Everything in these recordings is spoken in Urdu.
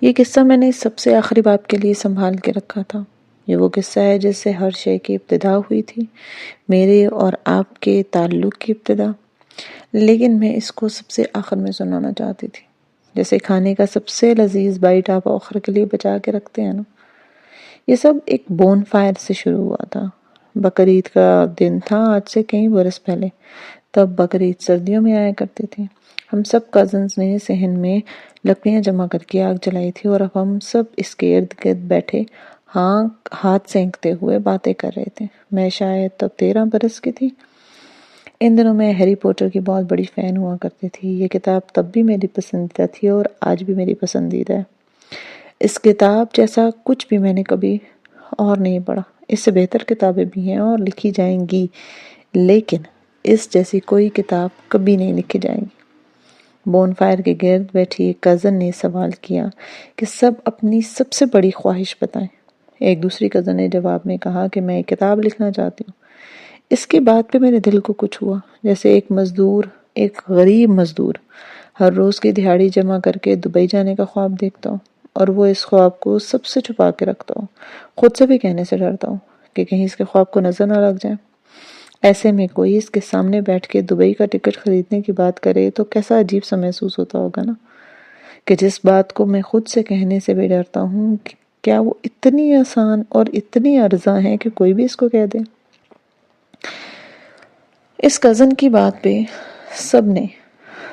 یہ قصہ میں نے سب سے آخری باب کے لیے سنبھال کے رکھا تھا۔ یہ وہ قصہ ہے جس سے ہر شے کی ابتدا ہوئی تھی، میرے اور آپ کے تعلق کی ابتدا، لیکن میں اس کو سب سے آخر میں سنانا چاہتی تھی، جیسے کھانے کا سب سے لذیذ بائٹ آپ آخر کے لیے بچا کے رکھتے ہیں نا۔ یہ سب ایک بون فائر سے شروع ہوا تھا۔ بقرعید کا دن تھا، آج سے کئی برس پہلے۔ تب بقرعید سردیوں میں آیا کرتی تھی۔ ہم سب کزنز نے صحن میں لکڑیاں جمع کر کے آگ جلائی تھی اور اب ہم سب اس کے ارد گرد بیٹھے ہاتھ سینکتے ہوئے باتیں کر رہے تھے۔ میں شاید تب 13 برس کی تھی۔ ان دنوں میں ہیری پوٹر کی بہت بڑی فین ہوا کرتی تھی۔ یہ کتاب تب بھی میری پسندیدہ تھی اور آج بھی میری پسندیدہ ہے۔ اس کتاب جیسا کچھ بھی میں نے کبھی اور نہیں پڑھا۔ اس سے بہتر کتابیں بھی ہیں اور لکھی جائیں گی، لیکن اس جیسی کوئی کتاب کبھی نہیں لکھی جائے گی۔ بون فائر کے گرد بیٹھی ایک کزن نے سوال کیا کہ سب اپنی سب سے بڑی خواہش بتائیں۔ ایک دوسری کزن نے جواب میں کہا کہ میں ایک کتاب لکھنا چاہتی ہوں۔ اس کی بات پہ میرے دل کو کچھ ہوا، جیسے ایک غریب مزدور ہر روز کی دہاڑی جمع کر کے دبئی جانے کا خواب دیکھتا ہوں، اور وہ اس خواب کو سب سے چھپا کے رکھتا ہوں، خود سے بھی کہنے سے ڈرتا ہوں کہ کہیں اس کے خواب کو نظر نہ لگ جائے۔ ایسے میں کوئی اس کے سامنے بیٹھ کے دبئی کا ٹکٹ خریدنے کی بات کرے تو کیسا عجیب سا محسوس ہوتا ہوگا نا، کہ جس بات کو میں خود سے کہنے سے بھی ڈرتا ہوں، کیا وہ اتنی آسان اور اتنی ارزاں ہے کہ کوئی بھی اس کو کہہ دے۔ اس کزن کی بات پہ سب نے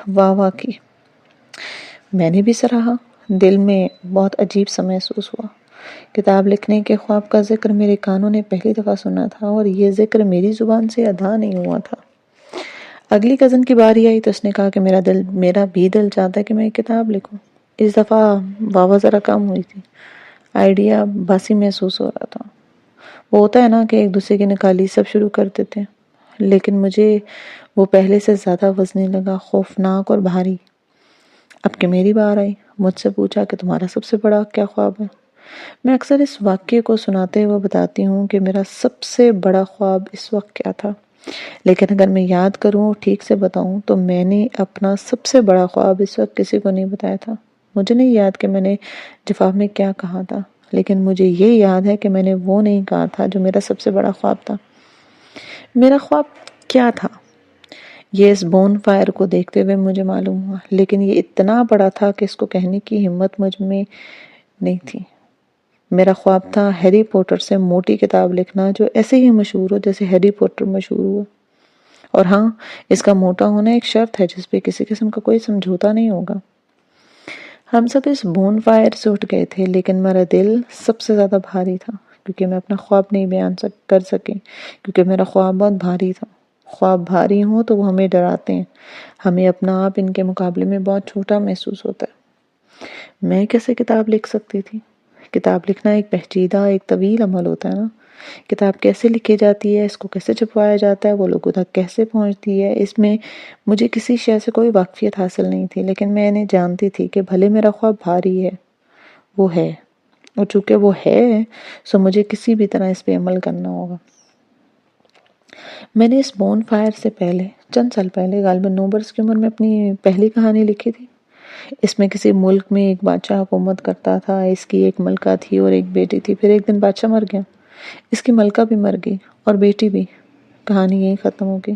واہ واہ کی، میں نے بھی سراہا۔ دل میں بہت عجیب سا محسوس ہوا۔ کتاب لکھنے کے خواب کا ذکر میرے کانوں نے پہلی دفعہ سنا تھا، اور یہ ذکر میری زبان سے ادا نہیں ہوا تھا۔ اگلی کزن کی باری آئی تو اس نے کہا کہ میرا بھی دل چاہتا ہے کہ میں ایک کتاب لکھوں۔ اس دفعہ واہ ذرا کم ہوئی تھی، آئیڈیا باسی محسوس ہو رہا تھا۔ وہ ہوتا ہے نا کہ ایک دوسرے کی نکالی سب شروع کر دیتے ہیں، لیکن مجھے وہ پہلے سے زیادہ وزنی لگا، خوفناک اور بھاری۔ اب کہ میری بار آئی، مجھ سے پوچھا کہ تمہارا سب سے بڑا کیا خواب ہے؟ میں اکثر اس واقعے کو سناتے ہوئے بتاتی ہوں کہ میرا سب سے بڑا خواب اس وقت کیا تھا، لیکن اگر میں یاد کروں اور ٹھیک سے بتاؤں تو میں نے اپنا سب سے بڑا خواب اس وقت کسی کو نہیں بتایا تھا۔ مجھے نہیں یاد کہ میں نے جواب میں کیا کہا تھا، لیکن مجھے یہ یاد ہے کہ میں نے وہ نہیں کہا تھا جو میرا سب سے بڑا خواب تھا۔ میرا خواب کیا تھا یہ اس بون فائر کو دیکھتے ہوئے مجھے معلوم ہوا، لیکن یہ اتنا بڑا تھا کہ اس کو کہنے کی ہمت مجھ میں نہیں تھی۔ میرا خواب تھا ہیری پوٹر سے موٹی کتاب لکھنا جو ایسے ہی مشہور ہو جیسے ہیری پوٹر مشہور ہوا۔ اور ہاں، اس کا موٹا ہونا ایک شرط ہے جس پہ کسی قسم کا کوئی سمجھوتا نہیں ہوگا۔ ہم سب اس بون فائر سے اٹھ گئے تھے، لیکن میرا دل سب سے زیادہ بھاری تھا، کیونکہ میں اپنا خواب نہیں بیان کر سکی، کیونکہ میرا خواب بہت بھاری تھا۔ خواب بھاری ہوں تو وہ ہمیں ڈراتے ہیں، ہمیں اپنا آپ ان کے مقابلے میں بہت چھوٹا محسوس ہوتا ہے۔ میں کیسے کتاب لکھ سکتی تھی؟ کتاب لکھنا ایک پیچیدہ، ایک طویل عمل ہوتا ہے نا۔ کتاب کیسے لکھی جاتی ہے، اس کو کیسے چھپوایا جاتا ہے، وہ لوگوں تک کیسے پہنچتی ہے، اس میں مجھے کسی شے سے کوئی واقفیت حاصل نہیں تھی، لیکن میں نے جانتی تھی کہ بھلے میرا خواب بھاری ہے، وہ ہے، اور چونکہ وہ ہے سو مجھے کسی بھی طرح اس پہ عمل کرنا ہوگا۔ میں نے اس بون فائر سے پہلے، چند سال پہلے، غالباً 9 برس کی عمر میں اپنی پہلی کہانی لکھی تھی۔ اس میں کسی ملک میں ایک بادشاہ حکومت کرتا تھا، اس کی ایک ملکہ تھی اور ایک بیٹی تھی۔ پھر ایک دن بادشاہ مر گیا، اس کی ملکہ بھی مر گئی اور بیٹی بھی۔ کہانی یہیں ختم ہو گئی۔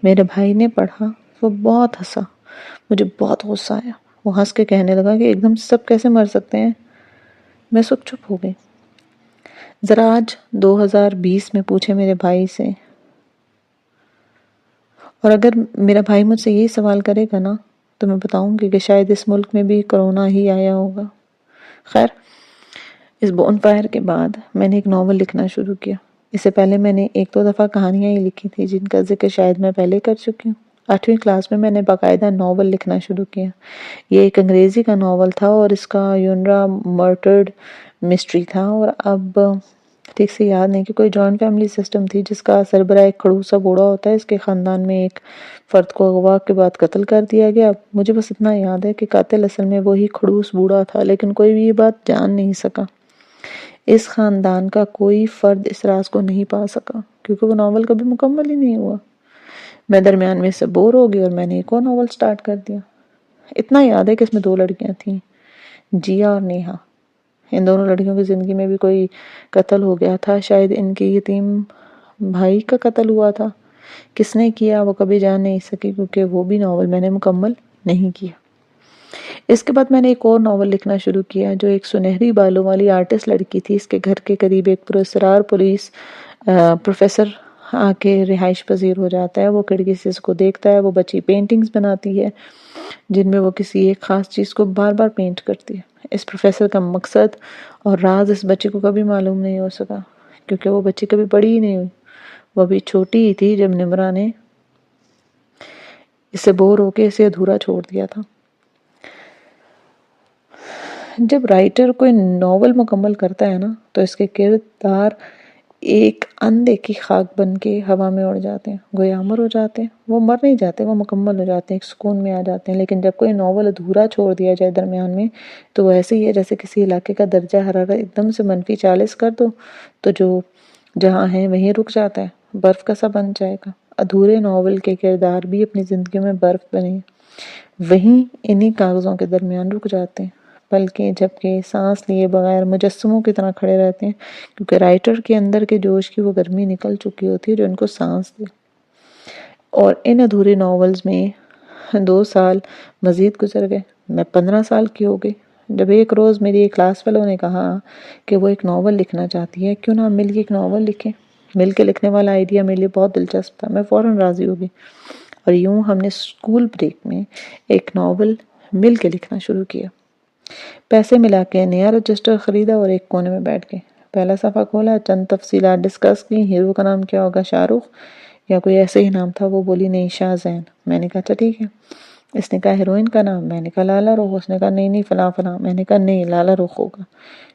میرے بھائی نے پڑھا، وہ بہت ہنسا، مجھے بہت غصہ آیا۔ وہ ہنس کے کہنے لگا کہ ایک دم سب کیسے مر سکتے ہیں؟ میں سب چپ ہو گئی۔ ذرا آج 2020 میں پوچھے میرے بھائی سے، اور اگر میرا بھائی مجھ سے یہی سوال کرے گا نا تو میں بتاؤں گی کہ شاید اس ملک میں بھی کرونا ہی آیا ہوگا۔ خیر، اس بون فائر کے بعد میں نے ایک ناول لکھنا شروع کیا۔ اس سے پہلے میں نے 1-2 دفعہ کہانیاں ہی لکھی تھی جن کا ذکر شاید میں پہلے کر چکی ہوں۔ 8ویں کلاس میں نے باقاعدہ ناول لکھنا شروع کیا۔ یہ ایک انگریزی کا ناول تھا اور اس کا ژانر مرڈر مسٹری تھا، اور اب ٹھیک سے یاد نہیں کہ کوئی جوائنٹ فیملی سسٹم تھی جس کا سربراہ ایک کھڑوسا بوڑھا ہوتا ہے۔ اس کے خاندان میں ایک فرد کو اغوا کے بعد قتل کر دیا گیا۔ مجھے بس اتنا یاد ہے کہ قاتل اصل میں وہی کھڑوس بوڑھا تھا، لیکن کوئی بھی یہ بات جان نہیں سکا۔ اس خاندان کا کوئی فرد اس راز کو نہیں پا سکا، کیونکہ وہ ناول کبھی مکمل ہی نہیں ہوا۔ میں درمیان میں سے بور ہو گئی اور میں نے ایک اور ناول سٹارٹ کر دیا۔ اتنا یاد ہے کہ اس میں 2 لڑکیاں تھیں جیا اور نیہا، ان دونوں لڑکیوں کی زندگی میں بھی کوئی قتل ہو گیا تھا، شاید ان کے یتیم بھائی کا قتل ہوا تھا۔ کس نے کیا وہ کبھی جان نہیں سکی، کیونکہ وہ بھی ناول میں نے مکمل نہیں کیا۔ اس کے بعد میں نے ایک اور ناول لکھنا شروع کیا جو ایک سنہری بالوں والی آرٹسٹ لڑکی تھی۔ اس کے گھر کے قریب ایک پراسرار پولیس پروفیسر آ کے رہائش پذیر ہو جاتا ہے۔ وہ کھڑکی سے اس کو دیکھتا ہے۔ وہ بچی پینٹنگز بناتی ہے جن میں وہ کسی ایک خاص چیز کو بار بار پینٹ کرتی ہے۔ اس پروفیسر کا مقصد اور راز اس بچی کو کبھی معلوم نہیں ہو سکا، کیونکہ وہ بچی کبھی بڑی ہی نہیں ہوئی، وہ ابھی چھوٹی ہی تھی جب نمرا نے اسے بور ہو کے اسے ادھورا چھوڑ دیا تھا۔ جب رائٹر کوئی ناول مکمل کرتا ہے نا تو اس کے کردار ایک اندھے کی خاک بن کے ہوا میں اڑ جاتے ہیں، گویا امر ہو جاتے ہیں۔ وہ مر نہیں جاتے، وہ مکمل ہو جاتے ہیں، ایک سکون میں آ جاتے ہیں۔ لیکن جب کوئی ناول ادھورا چھوڑ دیا جائے درمیان میں تو وہ ایسے ہی ہے جیسے کسی علاقے کا درجہ حرارت ایک دم سے -40 کر دو تو جو جہاں ہے وہیں رک جاتا ہے، برف کا سا بن جائے گا۔ ادھورے ناول کے کردار بھی اپنی زندگی میں برف بنے ہیں، وہیں انہی کاغذوں کے درمیان رک جاتے ہیں، بلکہ جبکہ سانس لیے بغیر مجسموں کی طرح کھڑے رہتے ہیں، کیونکہ رائٹر کے اندر کے جوش کی وہ گرمی نکل چکی ہوتی ہے جو ان کو سانس دے۔ اور ان ادھورے ناولز میں 2 سال مزید گزر گئے، میں 15 سال کی ہو گئی، جب ایک روز میری ایک کلاس فیلو نے کہا کہ وہ ایک ناول لکھنا چاہتی ہے، کیوں نہ ہم مل کے ایک ناول لکھیں۔ مل کے لکھنے والا آئیڈیا میرے لیے بہت دلچسپ تھا، میں فوراً راضی ہو گئی، اور یوں ہم نے اسکول بریک میں ایک ناول مل کے لکھنا شروع کیا۔ پیسے ملا کے نیا رجسٹر خریدا اور ایک کونے میں بیٹھ گئے، پہلا صفحہ کھولا، چند تفصیلات ڈسکس کی۔ ہیرو کا نام کیا ہوگا؟ شاہ رخ یا کوئی ایسے ہی نام تھا؟ وہ بولی نہیں، شاہ زین۔ میں نے کہا اچھا ٹھیک ہے۔ اس نے کہا ہیروئن کا نام؟ میں نے کہا لالا رخ۔ اس نے کہا نہیں فلاں فلاں۔ میں نے کہا نہیں، لالا رخ ہوگا۔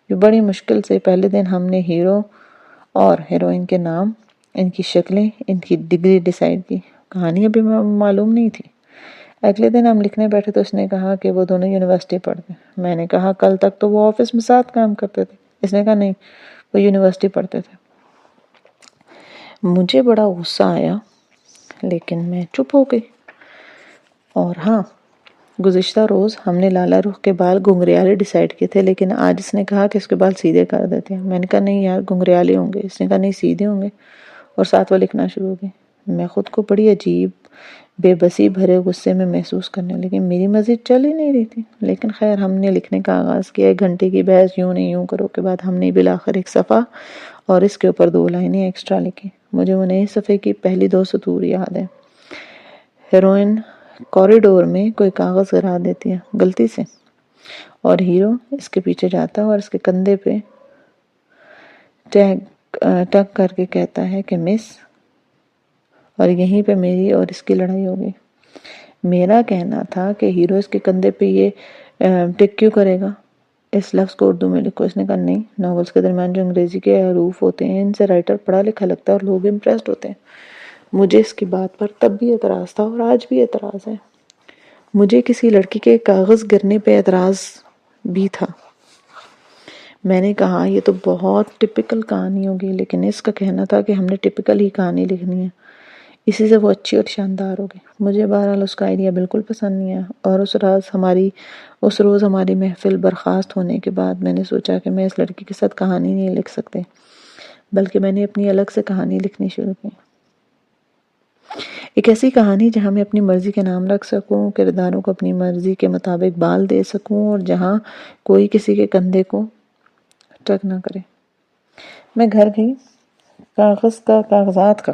یہ بڑی مشکل سے پہلے دن ہم نے ہیرو اور ہیروئن کے نام، ان کی شکلیں، ان کی ڈگری ڈیسائیڈ کی، کہانی ابھی معلوم نہیں تھی۔ اگلے دن ہم لکھنے بیٹھے تو اس نے کہا کہ وہ دونوں یونیورسٹی پڑھتے ہیں۔ میں نے کہا کل تک تو وہ آفس میں ساتھ کام کرتے تھے۔ اس نے کہا نہیں، وہ یونیورسٹی پڑھتے تھے۔ مجھے بڑا غصہ آیا لیکن میں چپ ہو گئی۔ اور ہاں، گزشتہ روز ہم نے لالا رخ کے بال گھنگریالے ڈیسائیڈ کیے تھے، لیکن آج اس نے کہا کہ اس کے بال سیدھے کر دیتے ہیں۔ میں نے کہا نہیں یار، گھنگریالے ہوں گے۔ اس نے کہا نہیں، سیدھے ہوں گے، اور ساتھ وہ لکھنا شروع ہو گئی۔ میں خود کو بڑی عجیب بے بسی بھرے غصے میں محسوس کرنے، لیکن میری مزید چل ہی نہیں رہی تھی۔ لیکن خیر، ہم نے لکھنے کا آغاز کیا۔ 1 گھنٹے کی بحث یوں نہیں یوں کرو کے بعد ہم نے بالآخر ایک صفحہ اور اس کے اوپر 2 لائنیں ایکسٹرا لکھی۔ مجھے وہ نئے صفحے کی پہلی 2 سطور یاد ہیں۔ ہیروئن کوریڈور میں کوئی کاغذ گرا دیتی ہے غلطی سے، اور ہیرو اس کے پیچھے جاتا ہے اور اس کے کندھے پہ ٹک کر کے کہتا ہے کہ مس، اور یہیں پہ میری اور اس کی لڑائی ہو گئی۔ میرا کہنا تھا کہ ہیرو اس کے کندھے پہ یہ ٹک کیوں کرے گا، اس لفظ کو اردو میں لکھو۔ اس نے کہا نہیں، ناولز کے درمیان جو انگریزی کے حروف ہوتے ہیں ان سے رائٹر پڑھا لکھا لگتا ہے اور لوگ امپریسڈ ہوتے ہیں۔ مجھے اس کی بات پر تب بھی اعتراض تھا اور آج بھی اعتراض ہے۔ مجھے کسی لڑکی کے کاغذ گرنے پہ اعتراض بھی تھا۔ میں نے کہا یہ تو بہت ٹپیکل کہانی ہوگی، لیکن اس کا کہنا تھا کہ ہم نے ٹپیکل ہی کہانی لکھنی ہے، اسی سے وہ اچھی اور شاندار ہوگی۔ مجھے بہرحال اس کا آئیڈیا بالکل پسند نہیں آیا، اور اس روز ہماری محفل برخاست ہونے کے بعد میں نے سوچا کہ میں اس لڑکی کے ساتھ کہانی نہیں لکھ سکتے، بلکہ میں نے اپنی الگ سے کہانی لکھنی شروع کی۔ ایک ایسی کہانی جہاں میں اپنی مرضی کے نام رکھ سکوں، کرداروں کو اپنی مرضی کے مطابق بال دے سکوں، اور جہاں کوئی کسی کے کندھے کو ٹچ نہ کرے۔ میں گھر گئی، کاغذات کا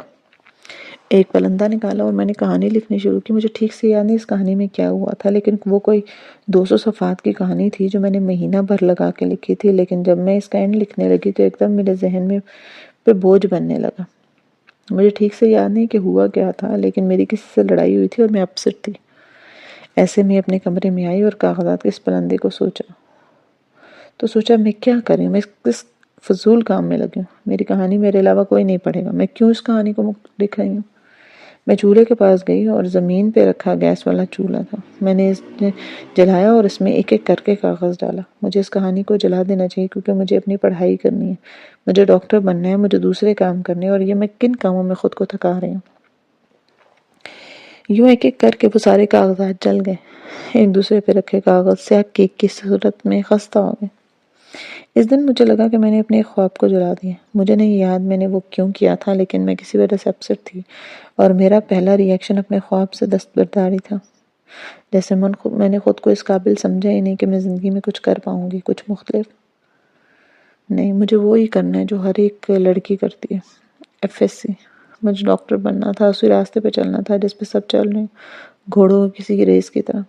ایک پلندہ نکالا اور میں نے کہانی لکھنی شروع کی۔ مجھے ٹھیک سے یاد نہیں اس کہانی میں کیا ہوا تھا، لیکن وہ کوئی 200 صفحات کی کہانی تھی جو میں نے مہینہ بھر لگا کے لکھی تھی۔ لیکن جب میں اس کا اینڈ لکھنے لگی تو ایک دم میرے ذہن میں پہ بوجھ بننے لگا۔ مجھے ٹھیک سے یاد نہیں کہ ہوا کیا تھا، لیکن میری کسی سے لڑائی ہوئی تھی اور میں اپسٹ تھی۔ ایسے میں اپنے کمرے میں آئی اور کاغذات کے اس پلندے کو سوچا میں کیا کروں، میں کس فضول کام میں لگی ہوں، میری کہانی میرے علاوہ کوئی نہیں پڑھے گا، میں کیوں اس کہانی کو لکھ رہی ہوں۔ میں چولہے کے پاس گئی اور زمین پہ رکھا گیس والا چولہا تھا، میں نے اسے جلایا اور اس میں ایک ایک کر کے کاغذ ڈالا۔ مجھے اس کہانی کو جلا دینا چاہیے کیونکہ مجھے اپنی پڑھائی کرنی ہے، مجھے ڈاکٹر بننا ہے، مجھے دوسرے کام کرنے ہیں، اور یہ میں کن کاموں میں خود کو تھکا رہی ہوں۔ یوں ایک ایک کر کے وہ سارے کاغذات جل گئے، ایک دوسرے پہ رکھے کاغذ سیاہ کیک کی صورت میں خستہ ہو گئے۔ اس دن مجھے لگا کہ میں نے اپنے ایک خواب کو جلا دیا۔ مجھے نہیں یاد میں نے وہ کیوں کیا تھا، لیکن میں کسی وجہ سے اپسٹ تھی، اور میرا پہلا ری ایکشن اپنے خواب سے دستبرداری تھا، جیسے میں نے خود کو اس قابل سمجھا ہی نہیں کہ میں زندگی میں کچھ کر پاؤں گی، کچھ مختلف۔ نہیں، مجھے وہی کرنا ہے جو ہر ایک لڑکی کرتی ہے، FSC۔ مجھے ڈاکٹر بننا تھا، اسی راستے پہ چلنا تھا جس پہ سب چل رہے ہیں، گھوڑوں کسی کی ریس کی طرح۔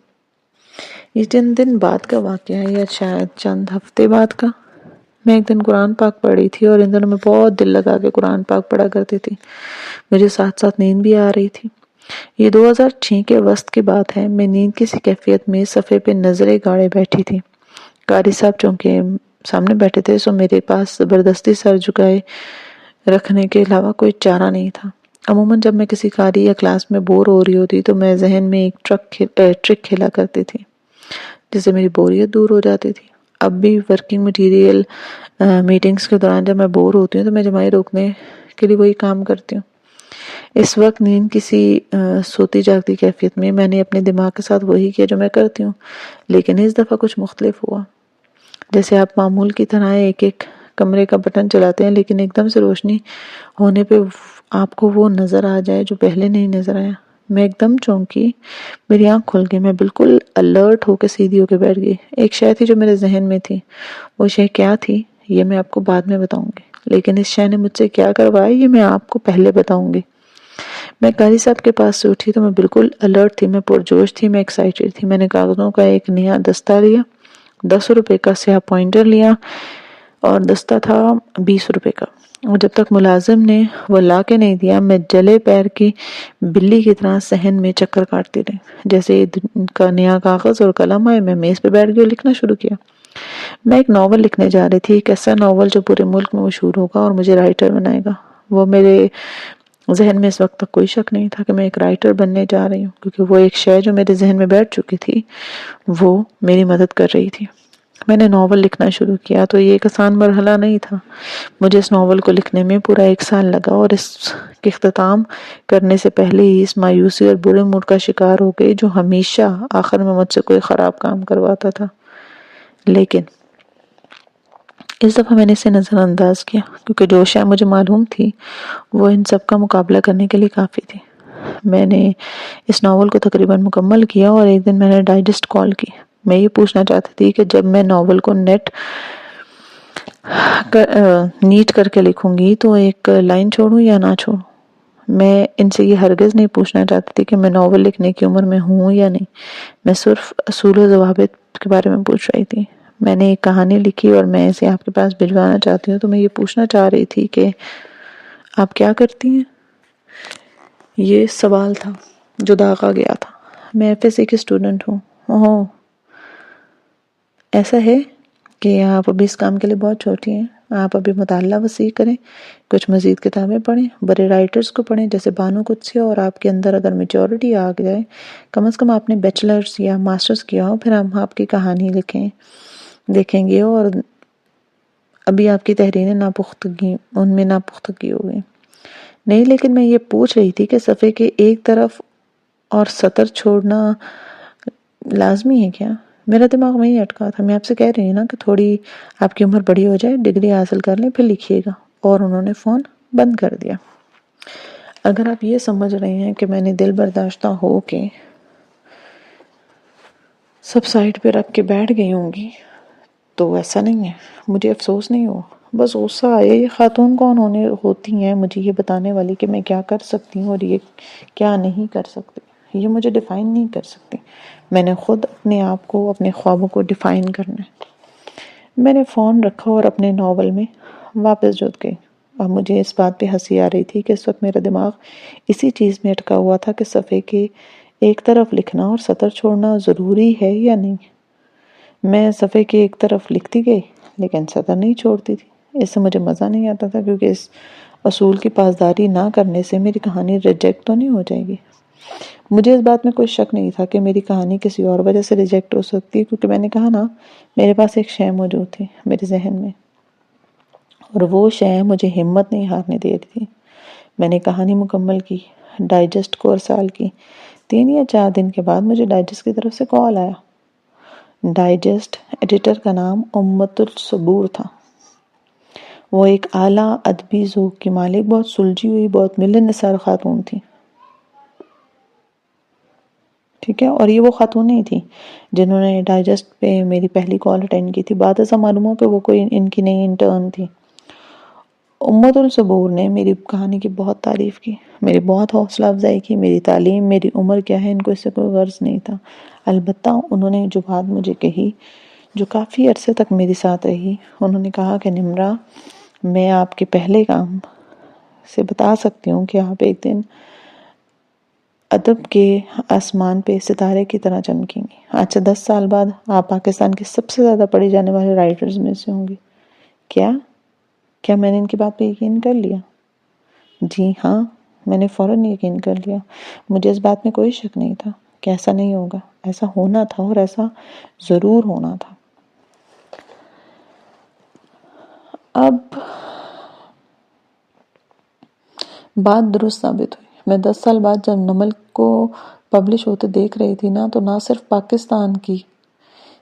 یہ چند دن بعد کا واقعہ ہے، یا شاید چند ہفتے بعد کا۔ میں ایک دن قرآن پاک پڑھی تھی، اور ان دنوں میں بہت دل لگا کے قرآن پاک پڑھا کرتی تھی۔ مجھے ساتھ ساتھ نیند بھی آ رہی تھی۔ یہ 2006 کے وسط کی بات ہے۔ میں نیند کی سی کیفیت میں صفحے پہ نظریں گاڑے بیٹھی تھی۔ قاری صاحب چونکہ سامنے بیٹھے تھے، سو میرے پاس زبردستی سر جھکائے رکھنے کے علاوہ کوئی چارہ نہیں تھا۔ عموماً جب میں کسی قاری یا کلاس میں بور ہو رہی ہوتی تو میں ذہن میں ایک ٹرک کھیلا کرتی تھی، جس سے میری بوریت دور ہو جاتی تھی۔ اب بھی ورکنگ مٹیریل میٹنگز کے دوران جب میں بور ہوتی ہوں تو میں جمائی روکنے کے لیے وہی کام کرتی ہوں۔ اس وقت نیند کسی سوتی جاگتی کیفیت میں نے اپنے دماغ کے ساتھ وہی کیا جو میں کرتی ہوں، لیکن اس دفعہ کچھ مختلف ہوا۔ جیسے آپ معمول کی طرح ایک ایک کمرے کا بٹن چلاتے ہیں، لیکن ایک دم سے روشنی ہونے پہ آپ کو وہ نظر آ جائے جو پہلے نہیں نظر آیا۔ میں ایک دم چونکی، میری آنکھ کھل گئی، میں بالکل الرٹ ہو کے سیدھی ہو کے بیٹھ گئی۔ ایک شے تھی جو میرے ذہن میں تھی، وہ شے کیا تھی یہ میں آپ کو بعد میں بتاؤں گی، لیکن اس شے نے مجھ سے کیا کروایا یہ میں آپ کو پہلے بتاؤں گی۔ میں قاری صاحب کے پاس سے اٹھی تو میں بالکل الرٹ تھی، میں پرجوش تھی، میں ایکسائٹڈ تھی۔ میں نے کاغذوں کا ایک نیا دستہ لیا، 10 روپے کا سیاہ پوائنٹر لیا، اور دستہ تھا 20 روپے کا۔ اور جب تک ملازم نے وہ لا کے نہیں دیا، میں جلے پیر کی بلی کی طرح صحن میں چکر کاٹتی رہی۔ جیسے عید کا نیا کاغذ اور قلم آئے، میں میز پہ بیٹھ گئی اور لکھنا شروع کیا۔ میں ایک ناول لکھنے جا رہی تھی، ایک ایسا ناول جو پورے ملک میں مشہور ہوگا اور مجھے رائٹر بنائے گا۔ وہ میرے ذہن میں اس وقت تک کوئی شک نہیں تھا کہ میں ایک رائٹر بننے جا رہی ہوں، کیونکہ وہ ایک شے جو میرے ذہن میں بیٹھ چکی تھی وہ میری مدد کر رہی تھی۔ میں نے ناول لکھنا شروع کیا تو یہ ایک آسان مرحلہ نہیں تھا۔ مجھے اس ناول کو لکھنے میں پورا 1 سال لگا، اور اس کے اختتام کرنے سے پہلے ہی اس مایوسی اور برے موڈ کا شکار ہو گئی جو ہمیشہ آخر میں مجھ سے کوئی خراب کام کرواتا تھا۔ لیکن اس دفعہ میں نے اسے نظر انداز کیا، کیونکہ جو شے مجھے معلوم تھی وہ ان سب کا مقابلہ کرنے کے لیے کافی تھی۔ میں نے اس ناول کو تقریباً مکمل کیا، اور ایک دن میں نے ڈائجسٹ کال کی۔ میں یہ پوچھنا چاہتی تھی کہ جب میں ناول کو نیٹ کر کے لکھوں گی تو ایک لائن چھوڑوں یا نہ چھوڑوں۔ میں ان سے یہ ہرگز نہیں پوچھنا چاہتی تھی کہ میں ناول لکھنے کی عمر میں ہوں یا نہیں۔ میں صرف اصول و ضوابط کے بارے میں پوچھ رہی تھی۔ میں نے ایک کہانی لکھی اور میں اسے آپ کے پاس بھجوانا چاہتی ہوں، تو میں یہ پوچھنا چاہ رہی تھی کہ آپ کیا کرتی ہیں؟ یہ سوال تھا جو داغا گیا تھا۔ میں FSC کی اسٹوڈنٹ ہوں۔ اوہ، ایسا ہے کہ آپ ابھی اس کام کے لیے بہت چھوٹی ہیں۔ آپ ابھی مطالعہ وسیع کریں، کچھ مزید کتابیں پڑھیں، بڑے رائٹرز کو پڑھیں جیسے بانو قدسی، اور آپ کے اندر اگر میچورٹی آ جائے، کم از کم آپ نے بیچلرز یا ماسٹرز کیا ہو، پھر ہم آپ کی کہانی دیکھیں گے، اور ابھی آپ کی تحریریں ان میں ناپختگی ہو گئی۔ نہیں، لیکن میں یہ پوچھ رہی تھی کہ صفحے کے ایک طرف اور سطر چھوڑنا لازمی ہے کیا؟ میرا دماغ وہیں اٹکا تھا۔ میں آپ سے کہہ رہی ہوں نا کہ تھوڑی آپ کی عمر بڑی ہو جائے، ڈگری حاصل کر لیں، پھر لکھیے گا۔ اور انہوں نے فون بند کر دیا۔ اگر آپ یہ سمجھ رہے ہیں کہ میں نے دل برداشتہ ہو کے سب سائٹ پہ رکھ کے بیٹھ گئی ہوں گی، تو ایسا نہیں ہے۔ مجھے افسوس نہیں ہوا، بس غصہ آیا۔ یہ خاتون کون ہوتی ہیں مجھے یہ بتانے والی کہ میں کیا کر سکتی ہوں اور یہ کیا نہیں کر سکتی؟ یہ مجھے ڈیفائن نہیں کر سکتی۔ میں نے خود اپنے آپ کو، اپنے خوابوں کو ڈیفائن کرنا ہے۔ میں نے فون رکھا اور اپنے ناول میں واپس جت گئی۔ اب مجھے اس بات پہ ہنسی آ رہی تھی کہ اس وقت میرا دماغ اسی چیز میں اٹکا ہوا تھا کہ صفحے کے ایک طرف لکھنا اور سطر چھوڑنا ضروری ہے یا نہیں۔ میں صفحے کے ایک طرف لکھتی گئی لیکن سطر نہیں چھوڑتی تھی۔ اس سے مجھے مزہ نہیں آتا تھا، کیونکہ اس اصول کی پاسداری نہ کرنے سے میری کہانی ریجیکٹ تو نہیں ہو جائے گی۔ مجھے اس بات میں کوئی شک نہیں تھا کہ میری کہانی کسی اور وجہ سے ریجیکٹ ہو سکتی ہے، کیونکہ میں نے کہا نا، میرے پاس ایک شے موجود تھی میرے ذہن میں، اور وہ شے مجھے ہمت نہیں ہارنے دے رہی تھی۔ میں نے کہانی مکمل کی، ڈائجسٹ کو ارسال کی، 3 یا 4 دن کے بعد مجھے ڈائجسٹ کی طرف سے کال آیا۔ ڈائجسٹ ایڈیٹر کا نام امت الصبور تھا۔ وہ ایک اعلیٰ ادبی ذوق کی مالک، بہت سلجھی ہوئی، بہت ملن نثار خاتون تھی۔ ٹھیک ہے، اور یہ وہ خاتون نہیں تھی جنہوں نے ڈائجسٹ پہ میری پہلی کال اٹینڈ کی تھی۔ بعد ازاں معلوم ہو کہ وہ کوئی ان کی نئی انٹرن تھی۔ امت الصبور نے میری کہانی کی بہت تعریف کی، میری بہت حوصلہ افزائی کی۔ میری تعلیم، میری عمر کیا ہے، ان کو اس سے کوئی غرض نہیں تھا۔ البتہ انہوں نے جو بات مجھے کہی، جو کافی عرصے تک میرے ساتھ رہی، انہوں نے کہا کہ نمرہ، میں آپ کے پہلے کام سے بتا سکتی ہوں کہ آپ ایک دن ادب کے آسمان پہ ستارے کی طرح چمکیں گی۔ آج سے 10 سال بعد آپ پاکستان کے سب سے زیادہ پڑھے جانے والے رائٹرز میں سے ہوں گے۔ کیا میں نے ان کی بات پہ یقین کر لیا؟ جی ہاں، میں نے فوراً یقین کر لیا۔ مجھے اس بات میں کوئی شک نہیں تھا کہ ایسا نہیں ہوگا، ایسا ہونا تھا، اور ایسا ضرور ہونا تھا۔ اب بات درست ثابت ہوئی۔ میں 10 سال بعد جب نمل کو پبلش ہوتے دیکھ رہی تھی نا، تو نہ صرف پاکستان کی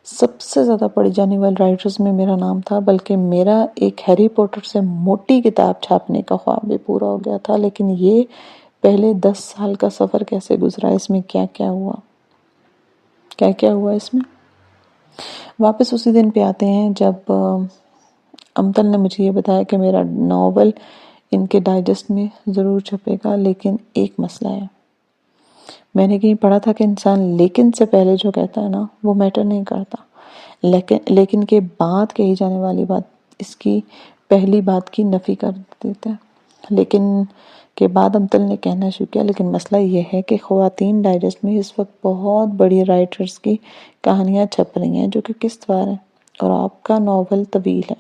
سب سے زیادہ پڑھی جانے والے رائٹرز میں میرا نام تھا، بلکہ میرا ایک ہیری پوٹر سے موٹی کتاب چھاپنے کا خواب بھی پورا ہو گیا تھا۔ لیکن یہ پہلے 10 سال کا سفر کیسے گزرا، اس میں کیا کیا ہوا اس میں؟ واپس اسی دن پہ آتے ہیں جب امتل نے مجھے یہ بتایا کہ میرا ناول ان کے ڈائجسٹ میں ضرور چھپے گا، لیکن ایک مسئلہ ہے۔ میں نے کہیں پڑھا تھا کہ انسان لیکن سے پہلے جو کہتا ہے نا، وہ میٹر نہیں کرتا، لیکن کے بعد کہی جانے والی بات اس کی پہلی بات کی نفی کر دیتا ہے۔ لیکن کے بعد امتل نے کہنا شروع کیا، لیکن مسئلہ یہ ہے کہ خواتین ڈائجسٹ میں اس وقت بہت بڑی رائٹرز کی کہانیاں چھپ رہی ہیں جو کہ قسط وار ہیں، اور آپ کا ناول طویل ہے،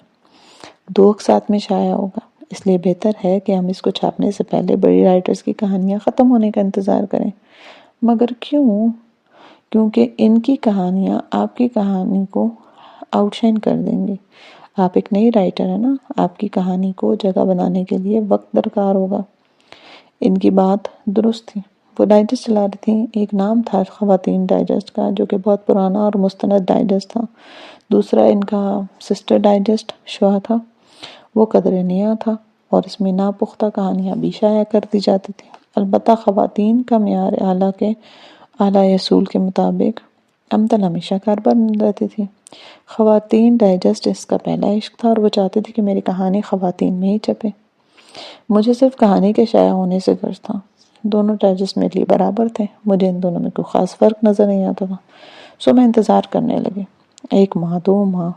2 ساتھ میں شائع ہوگا، اس لیے بہتر ہے کہ ہم اس کو چھاپنے سے پہلے بڑی رائٹرز کی کہانیاں ختم ہونے کا انتظار کریں۔ مگر کیوں؟ کیونکہ ان کی کہانیاں آپ کی کہانی کو آؤٹ شائن کر دیں گی۔ آپ ایک نئی رائٹر ہے نا، آپ کی کہانی کو جگہ بنانے کے لیے وقت درکار ہوگا۔ ان کی بات درست تھی۔ وہ ڈائجسٹ چلا رہی تھیں، ایک نام تھا خواتین ڈائجسٹ کا، جو کہ بہت پرانا اور مستند ڈائجسٹ تھا۔ دوسرا ان کا سسٹر ڈائجسٹ شوا تھا، وہ قدر نیا تھا، اور اس میں ناپختہ کہانیاں بھی شائع کر دی جاتی تھی۔ البتہ خواتین کا معیار اعلیٰ اصول کے مطابق امتل ہمیشہ کاربند رہتی تھی۔ خواتین ڈائجسٹ اس کا پہلا عشق تھا، اور وہ چاہتی تھی کہ میری کہانی خواتین میں ہی چھپے۔ مجھے صرف کہانی کے شائع ہونے سے غرض تھا۔ دونوں ڈائجسٹ میرے لیے برابر تھے، مجھے ان دونوں میں کوئی خاص فرق نظر نہیں آتا تھا۔ سو میں انتظار کرنے لگی، 1 ماہ، 2 ماہ۔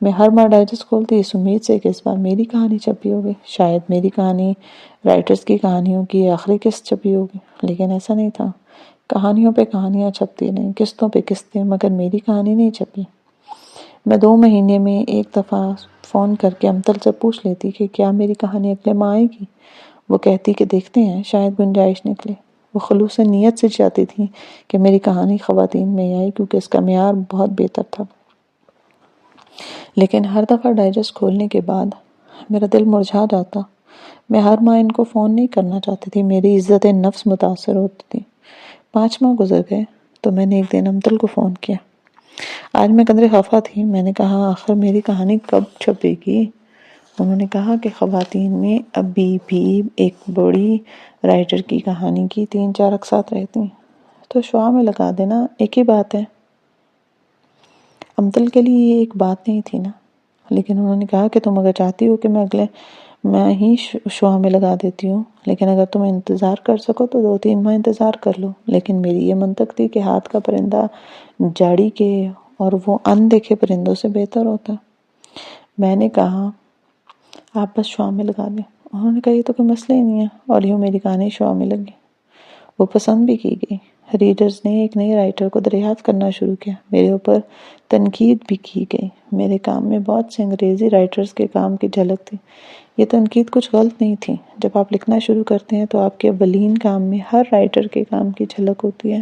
میں ہر ماہ ڈائجسٹ کھولتی اس امید سے کہ اس بار میری کہانی چھپی ہوگی، شاید میری کہانی رائٹرز کی کہانیوں کی آخری قسط چھپی ہوگی، لیکن ایسا نہیں تھا۔ کہانیوں پہ کہانیاں چھپتی رہیں، قسطوں پہ قسطیں، مگر میری کہانی نہیں چھپی۔ میں 2 مہینے میں ایک دفعہ فون کر کے امتل سے پوچھ لیتی کہ کیا میری کہانی اگلے ماہ آئے گی۔ وہ کہتی کہ دیکھتے ہیں، شاید گنجائش نکلے۔ وہ خلوص نیت سے چاہتی تھی کہ میری کہانی خواتین میں ہی آئے، کیونکہ اس کا معیار بہت بہتر تھا۔ لیکن ہر دفعہ ڈائجسٹ کھولنے کے بعد میرا دل مرجھا جاتا۔ میں ہر ماہ ان کو فون نہیں کرنا چاہتی تھی، میری عزت نفس متاثر ہوتی تھی۔ 5 ماہ گزر گئے تو میں نے ایک دن امتل کو فون کیا۔ آج میں قدرے خفا تھی۔ میں نے کہا، آخر میری کہانی کب چھپے گی؟ انہوں نے کہا کہ خواتین میں ابھی بھی ایک بڑی رائٹر کی کہانی کی 3-4 اقساط رہتی ہیں، تو شعاع میں لگا دینا، ایک ہی بات ہے۔ امتل کے لیے یہ ایک بات نہیں تھی نا، لیکن انہوں نے کہا کہ تم اگر چاہتی ہو کہ میں اگلے میں ہی شعاع میں لگا دیتی ہوں، لیکن اگر تم انتظار کر سکو تو 2-3 ماہ انتظار کر لو۔ لیکن میری یہ منطق تھی کہ ہاتھ کا پرندہ جاڑی کے اور وہ ان دیکھے پرندوں سے بہتر ہوتا۔ میں نے کہا، آپ بس شعاع میں لگا دیں۔ انہوں نے کہا، یہ تو کوئی مسئلہ ہی نہیں ہے، اور یوں میری کہانی شعاع میں لگی۔ وہ پسند بھی کی گئی۔ ریڈرز نے ایک نئی رائٹر کو دریافت کرنا شروع کیا۔ میرے اوپر تنقید بھی کی گئی۔ میرے کام میں بہت سے انگریزی رائٹرز کے کام کی جھلک تھی۔ یہ تنقید کچھ غلط نہیں تھی۔ جب آپ لکھنا شروع کرتے ہیں تو آپ کے اولین کام میں ہر رائٹر کے کام کی جھلک ہوتی ہے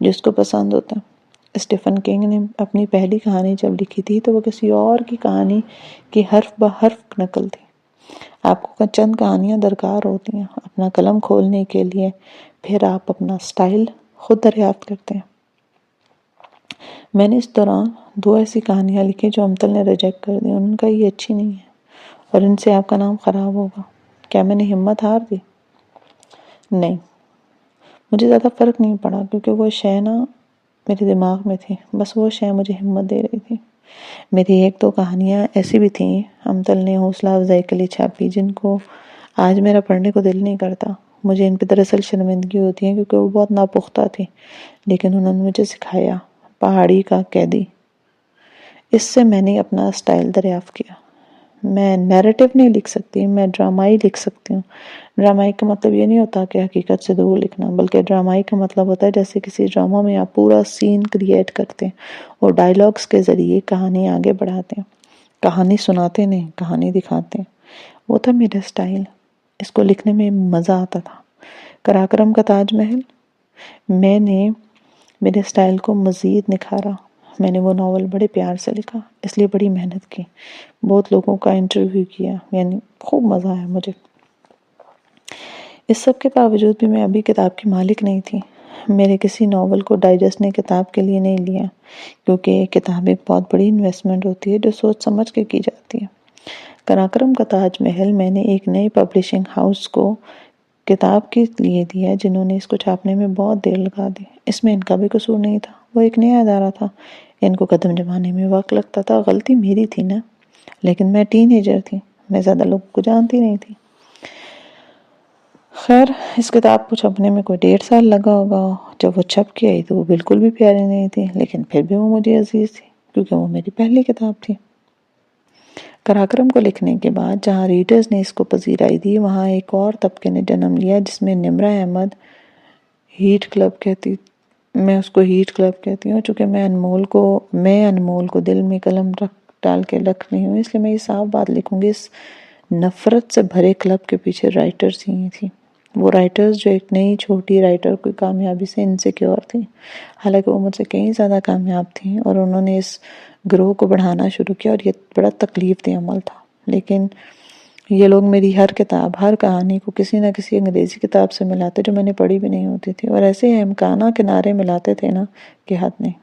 جو اس کو پسند ہوتا ہے۔ اسٹیفن کنگ نے اپنی پہلی کہانی جب لکھی تھی تو وہ کسی اور کی کہانی کی حرف بہ حرف نقل تھی۔ آپ کو چند کہانیاں درکار ہوتی ہیں اپنا قلم کھولنے کے لیے، پھر آپ اپنا سٹائل خود دریافت کرتے ہیں۔ میں نے اس دوران 2 ایسی کہانیاں لکھی جو امتل نے ریجیکٹ کر دی۔ ان کا یہ اچھی نہیں ہے اور ان سے آپ کا نام خراب ہوگا۔ کیا میں نے ہمت ہار دی؟ نہیں، مجھے زیادہ فرق نہیں پڑا کیونکہ وہ شے نا میرے دماغ میں تھی، بس وہ شے مجھے ہمت دے رہی تھی۔ میری 1-2 کہانیاں ایسی بھی تھیں امتل نے حوصلہ افزائی کے لیے چھاپی جن کو آج میرا پڑھنے کو دل نہیں کرتا۔ مجھے ان پہ دراصل شرمندگی ہوتی ہے کیونکہ وہ بہت ناپختہ تھی، لیکن انہوں نے مجھے سکھایا۔ پہاڑی کا قیدی، اس سے میں نے اپنا سٹائل دریافت کیا۔ میں نیریٹو نہیں لکھ سکتی، میں ڈرامائی لکھ سکتی ہوں۔ ڈرامائی کا مطلب یہ نہیں ہوتا کہ حقیقت سے دور لکھنا، بلکہ ڈرامائی کا مطلب ہوتا ہے جیسے کسی ڈرامہ میں آپ پورا سین کریٹ کرتے ہیں اور ڈائیلاگز کے ذریعے کہانی آگے بڑھاتے ہیں۔ کہانی سناتے نہیں، کہانی دکھاتے ہیں۔ وہ تھا میرا سٹائل، اس کو لکھنے میں مزہ آتا تھا۔ قراقرم کا تاج محل، میں نے میرے سٹائل کو مزید نکھارا۔ میں نے وہ ناول بڑے پیار سے لکھا، اس لیے بڑی محنت کی، بہت لوگوں کا انٹرویو کیا، یعنی خوب مزہ آیا مجھے۔ اس سب کے باوجود بھی میں ابھی کتاب کی مالک نہیں تھی۔ میرے کسی ناول کو ڈائجسٹ نے کتاب کے لیے نہیں لیا کیونکہ کتاب ایک بہت بڑی انویسٹمنٹ ہوتی ہے جو سوچ سمجھ کے کی جاتی ہے۔ قراقرم کا تاج محل میں نے ایک نئی پبلشنگ ہاؤس کو کتاب کے لیے دیا جنہوں نے اس کو چھاپنے میں بہت دیر لگا دی۔ اس میں ان کا بھی قصور نہیں تھا، وہ ایک نیا ادارہ تھا، ان کو قدم جمانے میں وقت لگتا تھا۔ غلطی میری تھی نا، لیکن میں ٹین ایجر تھی، میں زیادہ لوگوں کو جانتی نہیں تھی۔ خیر، اس کتاب کو چھپنے میں کوئی 1.5 سال لگا ہوگا۔ جب وہ چھپ کے آئی تو وہ بالکل بھی پیاری نہیں تھی، لیکن پھر بھی وہ مجھے عزیز تھی کیونکہ وہ میری پہلی کتاب تھی۔ قراقرم کو لکھنے کے بعد جہاں ریڈرز نے اس کو پذیرائی دی، وہاں ایک اور طبقے نے جنم لیا جس میں نمرہ احمد میں اس کو ہیٹ کلب کہتی ہوں، چونکہ میں انمول کو دل میں قلم ڈال کے رکھ رہی ہوں، اس لیے میں یہ صاف بات لکھوں گی۔ اس نفرت سے بھرے کلب کے پیچھے رائٹرز ہی تھی، وہ رائٹرز جو ایک نئی چھوٹی رائٹر کی کامیابی سے انسیکیور تھی، حالانکہ وہ مجھ سے کہیں زیادہ کامیاب تھیں، اور انہوں نے اس گروہ کو بڑھانا شروع کیا اور یہ بڑا تکلیف دہ عمل تھا۔ لیکن یہ لوگ میری ہر کتاب، ہر کہانی کو کسی نہ کسی انگریزی کتاب سے ملاتے جو میں نے پڑھی بھی نہیں ہوتی تھی، اور ایسے امکانہ کنارے ملاتے تھے نا کہ حد نہیں۔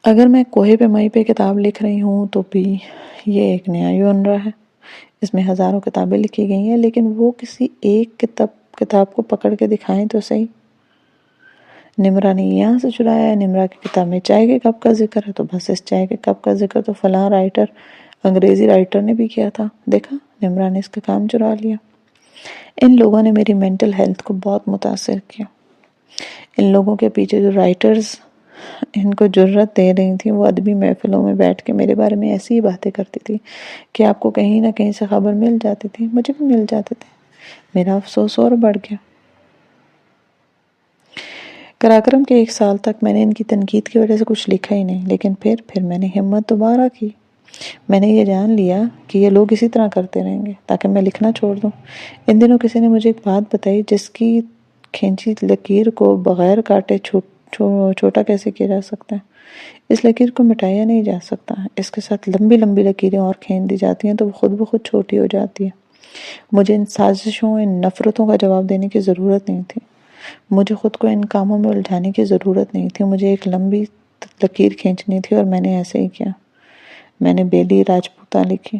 اگر میں کوہ پیمائی پہ کتاب لکھ رہی ہوں تو بھی یہ ایک نیا ژانر ہے، اس میں ہزاروں کتابیں لکھی گئی ہیں، لیکن وہ کسی ایک کتاب کو پکڑ کے دکھائیں تو صحیح۔ نمرہ نے یہاں سے چرایا ہے، نمرہ کی کتاب میں چائے کے کپ کا ذکر ہے تو بس اس چائے کے کپ کا ذکر تو فلاں رائٹر، انگریزی رائٹر نے بھی کیا تھا، دیکھا نمرہ نے اس کا کام چرا لیا۔ ان لوگوں نے میری مینٹل ہیلتھ کو بہت متاثر کیا۔ ان لوگوں کے پیچھے جو رائٹرز ان کو جرأت دے رہی تھیں، وہ ادبی محفلوں میں بیٹھ کے میرے بارے میں ایسی ہی باتیں کرتی تھی کہ آپ کو کہیں نہ کہیں سے خبر مل جاتی تھی، مجھے بھی مل جاتے تھے۔ میرا افسوس اور بڑھ گیا۔ قراقرم کے 1 سال تک میں نے ان کی تنقید کی وجہ سے کچھ لکھا ہی نہیں، لیکن پھر میں نے ہمت دوبارہ کی۔ میں نے یہ جان لیا کہ یہ لوگ اسی طرح کرتے رہیں گے تاکہ میں لکھنا چھوڑ دوں۔ ان دنوں کسی نے مجھے ایک بات بتائی، جس کی کھینچی لکیر کو بغیر کاٹے چھوٹا کیسے کیا جا سکتا ہے؟ اس لکیر کو مٹایا نہیں جا سکتا، اس کے ساتھ لمبی لمبی لکیریں اور کھینچ دی جاتی ہیں تو وہ خود بخود چھوٹی ہو جاتی ہے۔ مجھے ان سازشوں، ان نفرتوں کا جواب دینے کی ضرورت نہیں تھی، مجھے خود کو ان کاموں میں الجھانے کی ضرورت نہیں تھی، مجھے ایک لمبی لکیر کھینچنی تھی اور میں نے ایسے ہی کیا۔ میں نے بیلی راجپوتہ لکھی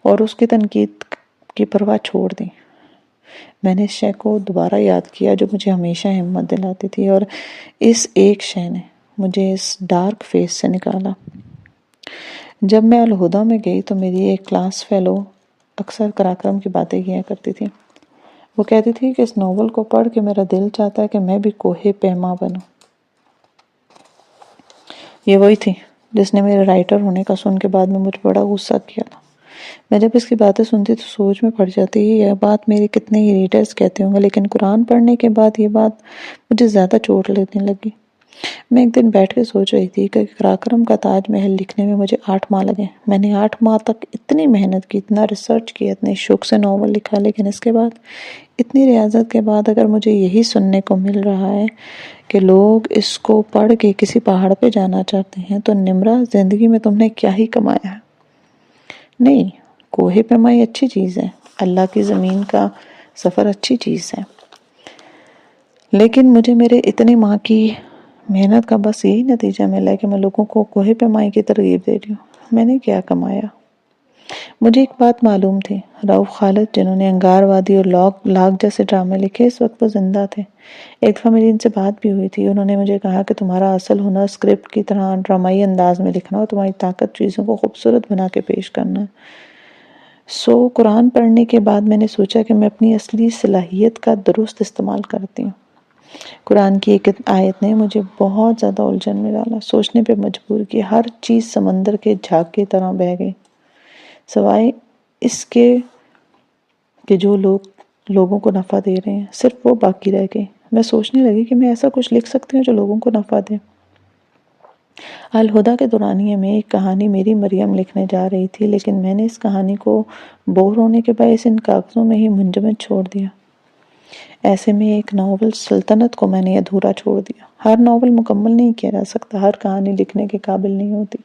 اور اس کی تنقید کی پرواہ چھوڑ دی۔ میں نے اس شے کو دوبارہ یاد کیا جو مجھے ہمیشہ ہمت دلاتی تھی، اور اس ایک شے نے مجھے اس ڈارک فیس سے نکالا۔ جب میں الہدیٰ میں گئی تو میری ایک کلاس فیلو اکثر قراقرم کی باتیں کیا کرتی تھی۔ وہ کہتی تھی کہ اس ناول کو پڑھ کے میرا دل چاہتا ہے کہ میں بھی کوہ پیما بنوں۔ یہ وہی تھی جس نے میرے رائٹر ہونے کا سن کے بعد میں مجھ بڑا غصہ کیا تھا۔ میں جب اس کی باتیں سنتی تو سوچ میں پڑ جاتی یہ بات میرے کتنے ہی ریڈرز کہتے ہوں گے، لیکن قرآن پڑھنے کے بعد یہ بات مجھے زیادہ چوٹ لگنے لگی۔ میں ایک دن بیٹھ کے سوچ رہی تھی کہ قراقرم کا تاج محل لکھنے میں مجھے 8 ماہ لگے۔ میں نے 8 ماہ تک اتنی محنت کی، اتنا ریسرچ کیا، اتنے شوق سے ناول لکھا، لیکن اس کے بعد اتنی ریاضت کے بعد اگر مجھے یہی سننے کو مل رہا ہے کہ لوگ اس کو پڑھ کے کسی پہاڑ پہ جانا چاہتے ہیں تو نمرہ، زندگی میں تم نے کیا ہی کمایا ہے؟ نہیں، کوہ پیمائی اچھی چیز ہے، اللہ کی زمین کا سفر اچھی چیز ہے، لیکن مجھے میرے اتنے ماہ کی محنت کا بس یہی نتیجہ ملا ہے کہ میں لوگوں کو کوہ پیمائی کی ترغیب دے رہی ہوں۔ میں نے کیا کمایا؟ مجھے ایک بات معلوم تھی، رؤف خالد جنہوں نے انگار وادی اور لاگ جیسے ڈرامے لکھے، اس وقت وہ زندہ تھے۔ ایک دفعہ میری ان سے بات بھی ہوئی تھی۔ انہوں نے مجھے کہا کہ تمہارا اصل ہنر اسکرپٹ کی طرح ڈرامائی انداز میں لکھنا اور تمہاری طاقت چیزوں کو خوبصورت بنا کے پیش کرنا ہے۔ قرآن پڑھنے کے بعد میں نے سوچا کہ میں اپنی اصلی صلاحیت کا درست استعمال کرتی ہوں۔ قرآن کی ایک آیت نے مجھے بہت زیادہ الجھن میں ڈالا، سوچنے پہ مجبور کیا۔ ہر چیز سمندر کے جھاگ کی طرح بہہ گئی، سوائے اس کے کہ جو لوگوں کو نفع دے رہے ہیں، صرف وہ باقی رہ گئی۔ میں سوچنے لگی کہ میں ایسا کچھ لکھ سکتی ہوں جو لوگوں کو نفع دے۔ الہدیٰ کے دورانیے میں ایک کہانی میری مریم لکھنے جا رہی تھی، لیکن میں نے اس کہانی کو بور ہونے کے باعث ان کاغذوں میں ہی منجمد چھوڑ دیا۔ ایسے میں ایک ناول سلطنت کو میں نے ادھورا چھوڑ دیا۔ ہر ناول مکمل نہیں کیا جا سکتا، ہر کہانی لکھنے کے قابل نہیں ہوتی۔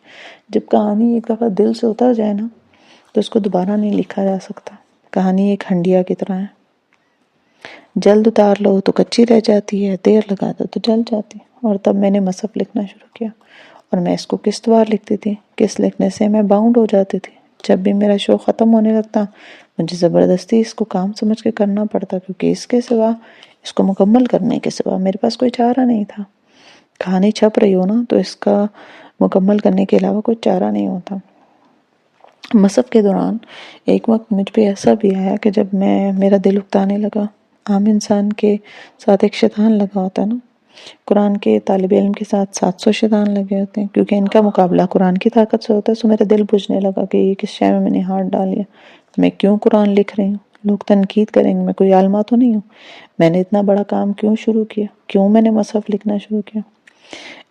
جب کہانی ایک دفعہ دل سے اتر جائے نا تو اس کو دوبارہ نہیں لکھا جا سکتا۔ کہانی ایک ہنڈیا کی طرح ہے، جلد اتار لو تو کچی رہ جاتی ہے، دیر لگا دو تو جل جاتی ہے۔ اور تب میں نے مصحف لکھنا شروع کیا، اور میں اس کو قسط وار لکھتی تھی۔ قسط لکھنے سے میں باؤنڈ ہو جاتی تھی۔ جب بھی میرا شو ختم ہونے لگتا مجھے زبردستی اس کو کام سمجھ کے کرنا پڑتا، کیونکہ اس کو مکمل کرنے کے سوا میرے پاس کوئی چارہ نہیں تھا۔ کہانی چھپ رہی ہو نا تو اس کا مکمل کرنے کے علاوہ کوئی چارہ نہیں ہوتا۔ مصحف کے دوران ایک وقت مجھ پہ ایسا بھی آیا کہ جب میرا دل اکتانے لگا، عام انسان کے ساتھ ایک شیطان لگا ہوتا ہے نا، قرآن کے طالب علم کے ساتھ 700 شیطان لگے ہوتے ہیں، کیونکہ ان کا مقابلہ قرآن کی طاقت سے ہوتا ہے۔ میرا دل بجھنے لگا کہ یہ کس شے میں نے ہاتھ ڈال لیا، میں کیوں قرآن لکھ رہی ہوں؟ لوگ تنقید کریں گے، میں کوئی عالمہ تو نہیں ہوں، میں نے اتنا بڑا کام کیوں شروع کیا، کیوں میں نے مصحف لکھنا شروع کیا؟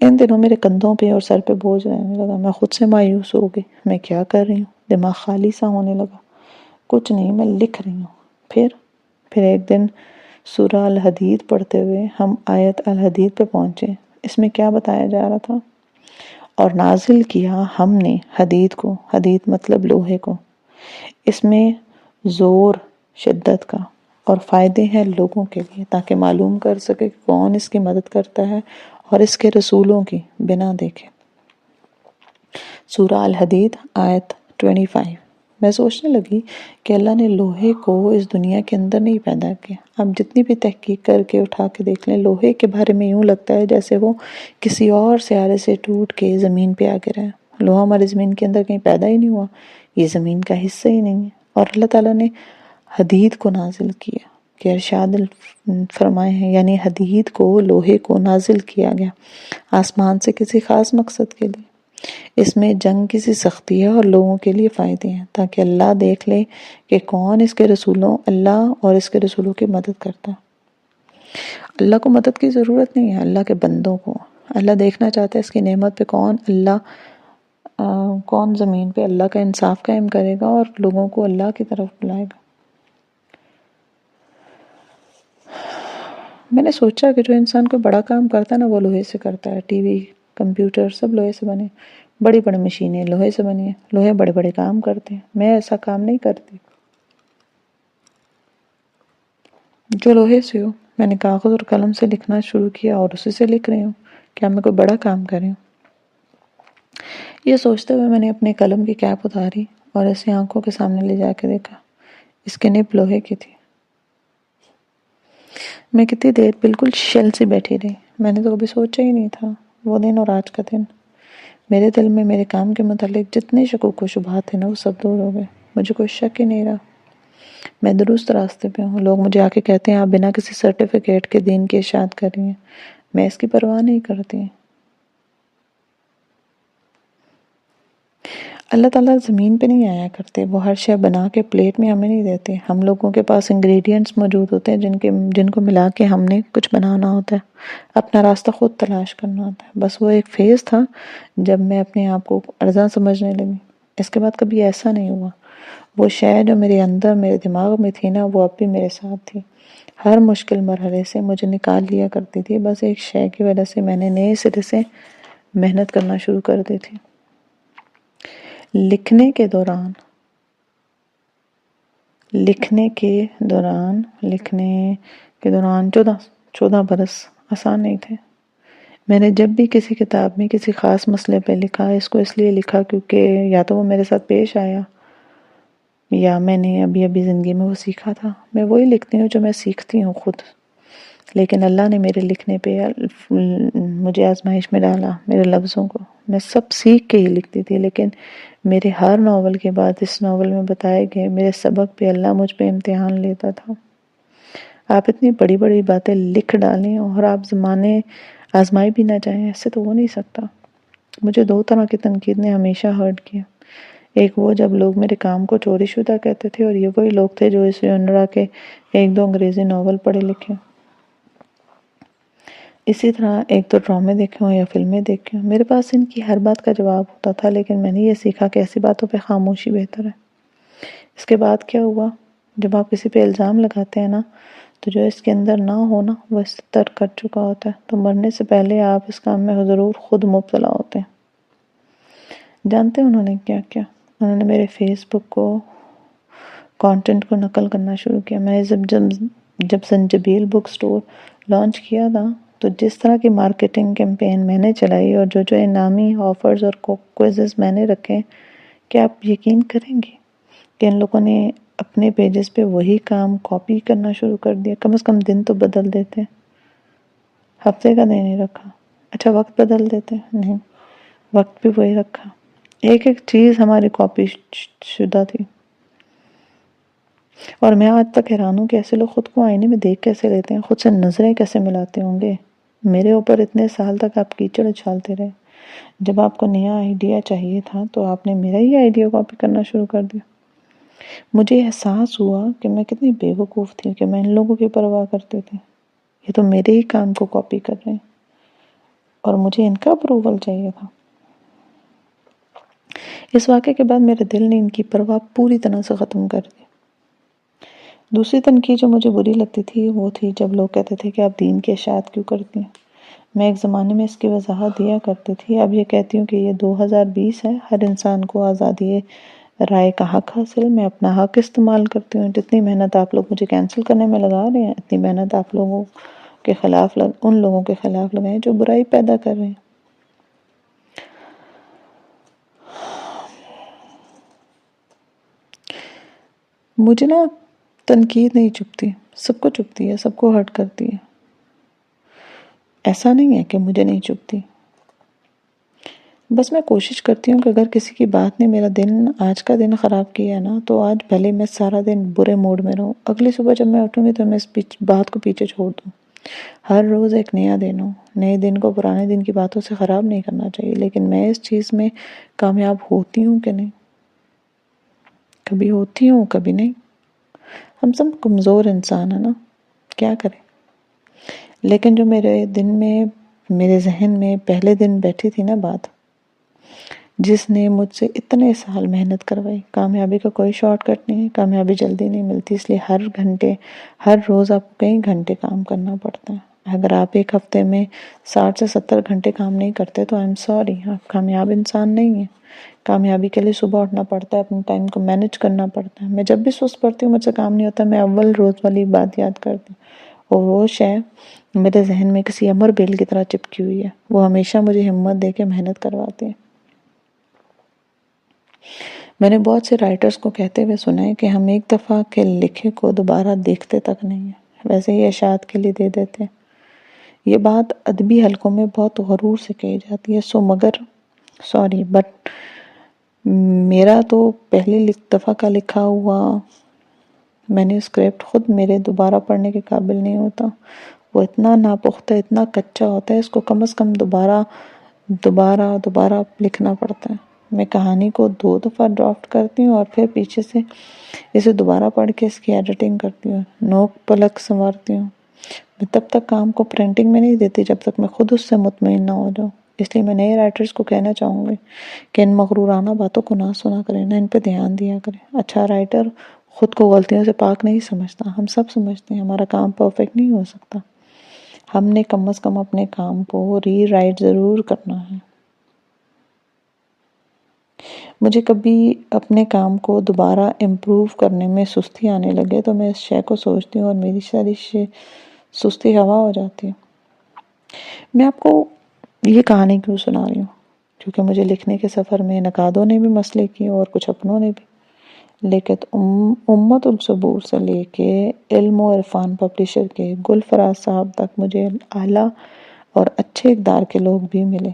ان دنوں میرے کندھوں پہ اور سر پہ بوجھ رہنے لگا، میں خود سے مایوس ہو گئی، میں کیا کر رہی ہوں؟ دماغ خالی سا ہونے لگا، کچھ نہیں، میں لکھ رہی ہوں۔ پھر ایک دن سورہ الحدید پڑھتے ہوئے ہم آیت الحدید پہ پہنچے۔ اس میں کیا بتایا جا رہا تھا؟ اور نازل کیا ہم نے حدید کو، حدید مطلب لوہے کو، اس میں زور شدت کا، اور فائدے ہیں لوگوں کے لیے، تاکہ معلوم کر سکے کہ کون اس کی مدد کرتا ہے اور اس کے رسولوں کی بنا دیکھے۔ سورہ الحدید آیت 25۔ میں سوچنے لگی کہ اللہ نے لوہے کو اس دنیا کے اندر نہیں پیدا کیا۔ آپ جتنی بھی تحقیق کر کے اٹھا کے دیکھ لیں، لوہے کے بارے میں یوں لگتا ہے جیسے وہ کسی اور سیارے سے ٹوٹ کے زمین پہ آ گرا ہے۔ لوہا ہماری زمین کے اندر کہیں پیدا ہی نہیں ہوا، یہ زمین کا حصہ ہی نہیں ہے۔ اور اللہ تعالیٰ نے حدید کو نازل کیا کہ ارشاد فرمائے ہیں، یعنی حدید کو، لوہے کو نازل کیا گیا آسمان سے کسی خاص مقصد کے لیے۔ اس میں جنگ کسی سختی ہے اور لوگوں کے لیے فائدے ہیں، تاکہ اللہ دیکھ لے کہ کون اس کے رسولوں، اللہ اور اس کے رسولوں کی مدد کرتا ہے۔ اللہ کو مدد کی ضرورت نہیں ہے، اللہ کے بندوں کو اللہ دیکھنا چاہتا ہے اس کی نعمت پہ کون زمین پہ اللہ کا انصاف قائم کرے گا اور لوگوں کو اللہ کی طرف بلائے گا۔ میں نے سوچا کہ جو انسان کوئی بڑا کام کرتا ہے نا وہ لوہے سے کرتا ہے۔ ٹی وی، کمپیوٹر سب لوہے سے بنے، بڑی بڑی مشینیں لوہے سے بنی ہیں، لوہے بڑے بڑے کام کرتے ہیں۔ میں ایسا کام نہیں کرتی جو لوہے سے ہو۔ میں نے کاغذ اور قلم سے لکھنا شروع کیا اور اسی سے لکھ رہی ہوں۔ کیا میں کوئی بڑا کام کر رہی ہوں؟ یہ سوچتے ہوئے میں نے اپنے قلم کی کیپ اتاری اور اسے آنکھوں کے سامنے لے جا کے دیکھا۔ اس کی نب لوہے کی تھی۔ میں کتنی دیر بالکل شل سی بیٹھی رہی۔ میں نے تو کبھی سوچا ہی نہیں تھا وہ دن اور آج کا دن۔ میرے دل میں میرے کام کے متعلق جتنے شکوک و شبہات تھے نا وہ سب دور ہو گئے۔ مجھے کوئی شک ہی نہیں رہا، میں درست راستے پہ ہوں۔ لوگ مجھے آ کے کہتے ہیں آپ بنا کسی سرٹیفکیٹ کے دین کی اشاعت کر رہی ہیں، میں اس کی پرواہ نہیں کرتی۔ اللہ تعالیٰ زمین پہ نہیں آیا کرتے، وہ ہر شے بنا کے پلیٹ میں ہمیں نہیں دیتے۔ ہم لوگوں کے پاس انگریڈینٹس موجود ہوتے ہیں جن کو ملا کے ہم نے کچھ بنانا ہوتا ہے، اپنا راستہ خود تلاش کرنا ہوتا ہے۔ بس وہ ایک فیز تھا جب میں اپنے آپ کو ارزاں سمجھنے لگی۔ اس کے بعد کبھی ایسا نہیں ہوا۔ وہ شے جو میرے اندر، میرے دماغ میں تھی نا، وہ اب بھی میرے ساتھ تھی۔ ہر مشکل مرحلے سے مجھے نکال لیا کرتی تھی، بس ایک شے کی وجہ سے میں نے نئے سرے سے محنت کرنا شروع کر دی تھی۔ لکھنے کے دوران 14 14 برس آسان نہیں تھے۔ میں نے جب بھی کسی کتاب میں کسی خاص مسئلے پہ لکھا، اس کو اس لیے لکھا کیونکہ یا تو وہ میرے ساتھ پیش آیا یا میں نے ابھی زندگی میں وہ سیکھا تھا۔ میں وہی لکھتی ہوں جو میں سیکھتی ہوں خود، لیکن اللہ نے میرے لکھنے پہ مجھے آزمائش میں ڈالا، میرے لفظوں کو۔ میں سب سیکھ کے ہی لکھتی تھی، لیکن میرے ہر ناول کے بعد اس ناول میں بتائے گئے میرے سبق پہ اللہ مجھ پہ امتحان لیتا تھا۔ آپ اتنی بڑی بڑی باتیں لکھ ڈالیں اور آپ زمانے آزمائے بھی نہ جائیں، ایسے تو ہو نہیں سکتا۔ مجھے 2 طرح کی تنقید نے ہمیشہ ہرٹ کیا۔ ایک وہ جب لوگ میرے کام کو چوری شدہ کہتے تھے، اور یہ وہی لوگ تھے جو اس جنرا کے 1-2 انگریزی ناول پڑھے لکھے۔ اسی طرح ایک تو ڈرامے دیکھے ہوں یا فلمیں دیکھے ہوں۔ میرے پاس ان کی ہر بات کا جواب ہوتا تھا، لیکن میں نے یہ سیکھا کہ ایسی باتوں پہ خاموشی بہتر ہے۔ اس کے بعد کیا ہوا؟ جب آپ کسی پہ الزام لگاتے ہیں نا، تو جو اس کے اندر نہ ہو نا، وہ اس سے ترک کر چکا ہوتا ہے، تو مرنے سے پہلے آپ اس کام میں ضرور خود مبتلا ہوتے ہیں۔ جانتے ہیں انہوں نے کیا کیا؟ انہوں نے میرے فیس بک کو کانٹینٹ کو نقل کرنا شروع کیا۔ میں نے جب زنجبیل بک سٹور لانچ کیا تھا، تو جس طرح کی مارکیٹنگ کیمپین میں نے چلائی اور جو انعامی آفرز اور کوئزز میں نے رکھے، کیا آپ یقین کریں گے کہ ان لوگوں نے اپنے پیجز پہ وہی کام کاپی کرنا شروع کر دیا؟ کم از کم دن تو بدل دیتے، ہفتے کا دن ہی رکھا۔ اچھا وقت بدل دیتے؟ نہیں، وقت بھی وہی رکھا۔ ایک ایک چیز ہماری کاپی شدہ تھی، اور میں آج تک حیران ہوں کہ ایسے لوگ خود کو آئینے میں دیکھ کیسے لیتے ہیں، خود سے نظریں کیسے ملاتے ہوں گے۔ میرے اوپر اتنے سال تک آپ کیچڑ اچھالتے رہے، جب آپ کو نیا آئیڈیا چاہیے تھا تو آپ نے میرا ہی آئیڈیا کاپی کرنا شروع کر دیا۔ مجھے احساس ہوا کہ میں کتنی بے وقوف تھی کہ میں ان لوگوں کی پرواہ کرتی تھی۔ یہ تو میرے ہی کام کو کاپی کر رہے ہیں اور مجھے ان کا اپروول چاہیے تھا۔ اس واقعے کے بعد میرے دل نے ان کی پرواہ پوری طرح سے ختم کر دی۔ دوسری تنقید جو مجھے بری لگتی تھی وہ تھی جب لوگ کہتے تھے کہ آپ دین کی اشاعت کیوں کرتی ہیں۔ میں ایک زمانے میں اس کی وضاحت دیا کرتی تھی، اب یہ کہتی ہوں کہ یہ 2020 ہے، ہر انسان کو آزادی رائے کا حق حاصل، میں اپنا حق استعمال کرتی ہوں۔ جتنی محنت آپ لوگ مجھے کینسل کرنے میں لگا رہے ہیں، اتنی محنت آپ لوگوں کے خلاف ان لوگوں کے خلاف لگائیں جو برائی پیدا کر رہے ہیں۔ مجھے نا تنقید نہیں چبھتی، سب کو چبھتی ہے، سب کو ہرٹ کرتی ہے۔ ایسا نہیں ہے کہ مجھے نہیں چبھتی، بس میں کوشش کرتی ہوں کہ اگر کسی کی بات نے میرا دن آج کا دن خراب کیا ہے نا، تو آج بھلے میں سارا دن برے موڈ میں رہوں، اگلی صبح جب میں اٹھوں گی تو میں اس بات کو پیچھے چھوڑ دوں۔ ہر روز ایک نیا دن ہو، نئے دن کو پرانے دن کی باتوں سے خراب نہیں کرنا چاہیے، لیکن میں اس چیز میں کامیاب ہوتی ہوں کہ نہیں؟ کبھی ہوتی ہوں، کبھی نہیں۔ ہم سب کمزور انسان ہیں نا، کیا کریں؟ لیکن جو میرے دن میں، میرے ذہن میں پہلے دن بیٹھی تھی نا بات، جس نے مجھ سے اتنے سال محنت کروائی، کامیابی کا کوئی شارٹ کٹ نہیں ہے، کامیابی جلدی نہیں ملتی، اس لیے ہر روز آپ کو کئی گھنٹے کام کرنا پڑتا ہے۔ اگر آپ ایک ہفتے میں 60 سے 70 گھنٹے کام نہیں کرتے تو I'm sorry، آپ کامیاب انسان نہیں ہیں۔ کامیابی کے لیے صبح اٹھنا پڑتا ہے، اپنے ٹائم کو مینج کرنا پڑتا ہے۔ میں جب بھی سست پڑتی ہوں، مجھ سے کام نہیں ہوتا، میں اول روز والی بات یاد کرتی ہوں، اور وہ شے میرے ذہن میں کسی امر بیل کی طرح چپکی ہوئی ہے، وہ ہمیشہ مجھے ہمت دے کے محنت کرواتی ہے۔ میں نے بہت سے رائٹرز کو کہتے ہوئے سنا ہے کہ ہم ایک دفعہ کے لکھے کو دوبارہ دیکھتے تک نہیں ہیں، ویسے ہی اشاعت کے لیے دے دیتے ہیں۔ یہ بات ادبی حلقوں میں بہت غرور سے کہی جاتی ہے، بٹ میرا تو پہلی دفعہ کا لکھا ہوا مینوسکرپٹ خود میرے دوبارہ پڑھنے کے قابل نہیں ہوتا۔ وہ اتنا ناپختہ، اتنا کچا ہوتا ہے، اس کو کم از کم دوبارہ لکھنا پڑتا ہے۔ میں کہانی کو 2 دفعہ ڈرافٹ کرتی ہوں اور پھر پیچھے سے اسے دوبارہ پڑھ کے اس کی ایڈیٹنگ کرتی ہوں، نوک پلک سنوارتی ہوں۔ میں تب تک کام کو پرنٹنگ میں نہیں دیتی جب تک میں خود اس سے مطمئن نہ ہو جاؤں۔ اس لیے میں نئے رائٹرز کو کہنا چاہوں گی کہ ان مغرورانہ باتوں کو نہ سنا کریں، نہ ان پہ دھیان دیا کریں۔ اچھا رائٹر خود کو غلطیوں سے پاک نہیں سمجھتا، ہم سب سمجھتے ہیں ہمارا کام پرفیکٹ نہیں ہو سکتا، ہم نے کم از کم اپنے کام کو ری رائٹ ضرور کرنا ہے۔ مجھے کبھی اپنے کام کو دوبارہ امپروو کرنے میں سستی آنے لگے تو میں اس شے کو سوچتی ہوں اور میری سستی ہوا ہو جاتی ہے۔ میں آپ کو یہ کہانی کیوں سنا رہی ہوں؟ کیونکہ مجھے لکھنے کے سفر میں نقادوں نے بھی مسئلے کیے اور کچھ اپنوں نے بھی، لیکن امت الصبور سے لے کے علم و عرفان پبلشر کے گل فراز صاحب تک مجھے اعلیٰ اور اچھے اقدار کے لوگ بھی ملے۔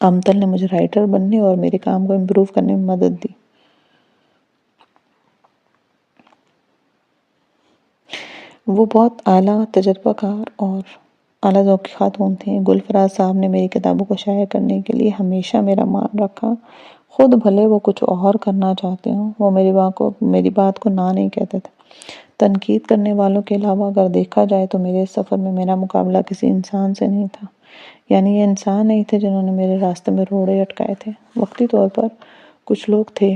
امتل نے مجھے رائٹر بننے اور میرے کام کو امپروو کرنے میں مدد دی۔ وہ بہت اعلیٰ تجربہ کار اور اعلیٰ ذوق کی خاتون تھیں۔ گل فراز صاحب نے میری کتابوں کو شائع کرنے کے لیے ہمیشہ میرا مان رکھا، خود بھلے وہ کچھ اور کرنا چاہتے ہوں۔ وہ میری بات کو نہ نہیں کہتے تھے۔ تنقید کرنے والوں کے علاوہ اگر دیکھا جائے تو میرے سفر میں میرا مقابلہ کسی انسان سے نہیں تھا، یعنی یہ انسان نہیں تھے جنہوں نے میرے راستے میں روڑے اٹکائے تھے۔ وقتی طور پر کچھ لوگ تھے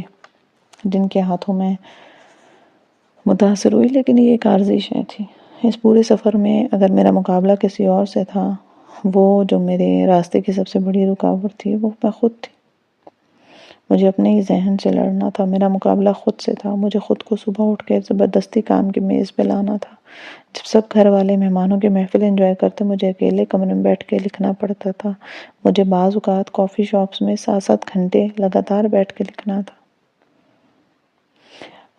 جن کے ہاتھوں میں متاثر ہوئی، لیکن یہ ایک عارضی شے تھی۔ اس پورے سفر میں اگر میرا مقابلہ کسی اور سے تھا، وہ جو میرے راستے کی سب سے بڑی رکاوٹ تھی وہ میں خود تھی۔ مجھے اپنے ہی ذہن سے لڑنا تھا، میرا مقابلہ خود سے تھا۔ مجھے خود کو صبح اٹھ کے زبردستی کام کی میز پہ لانا تھا۔ جب سب گھر والے مہمانوں کی محفل انجوائے کرتے، مجھے اکیلے کمرے میں بیٹھ کے لکھنا پڑتا تھا۔ مجھے بعض اوقات کافی شاپس میں 7 گھنٹے لگاتار بیٹھ کے لکھنا تھا،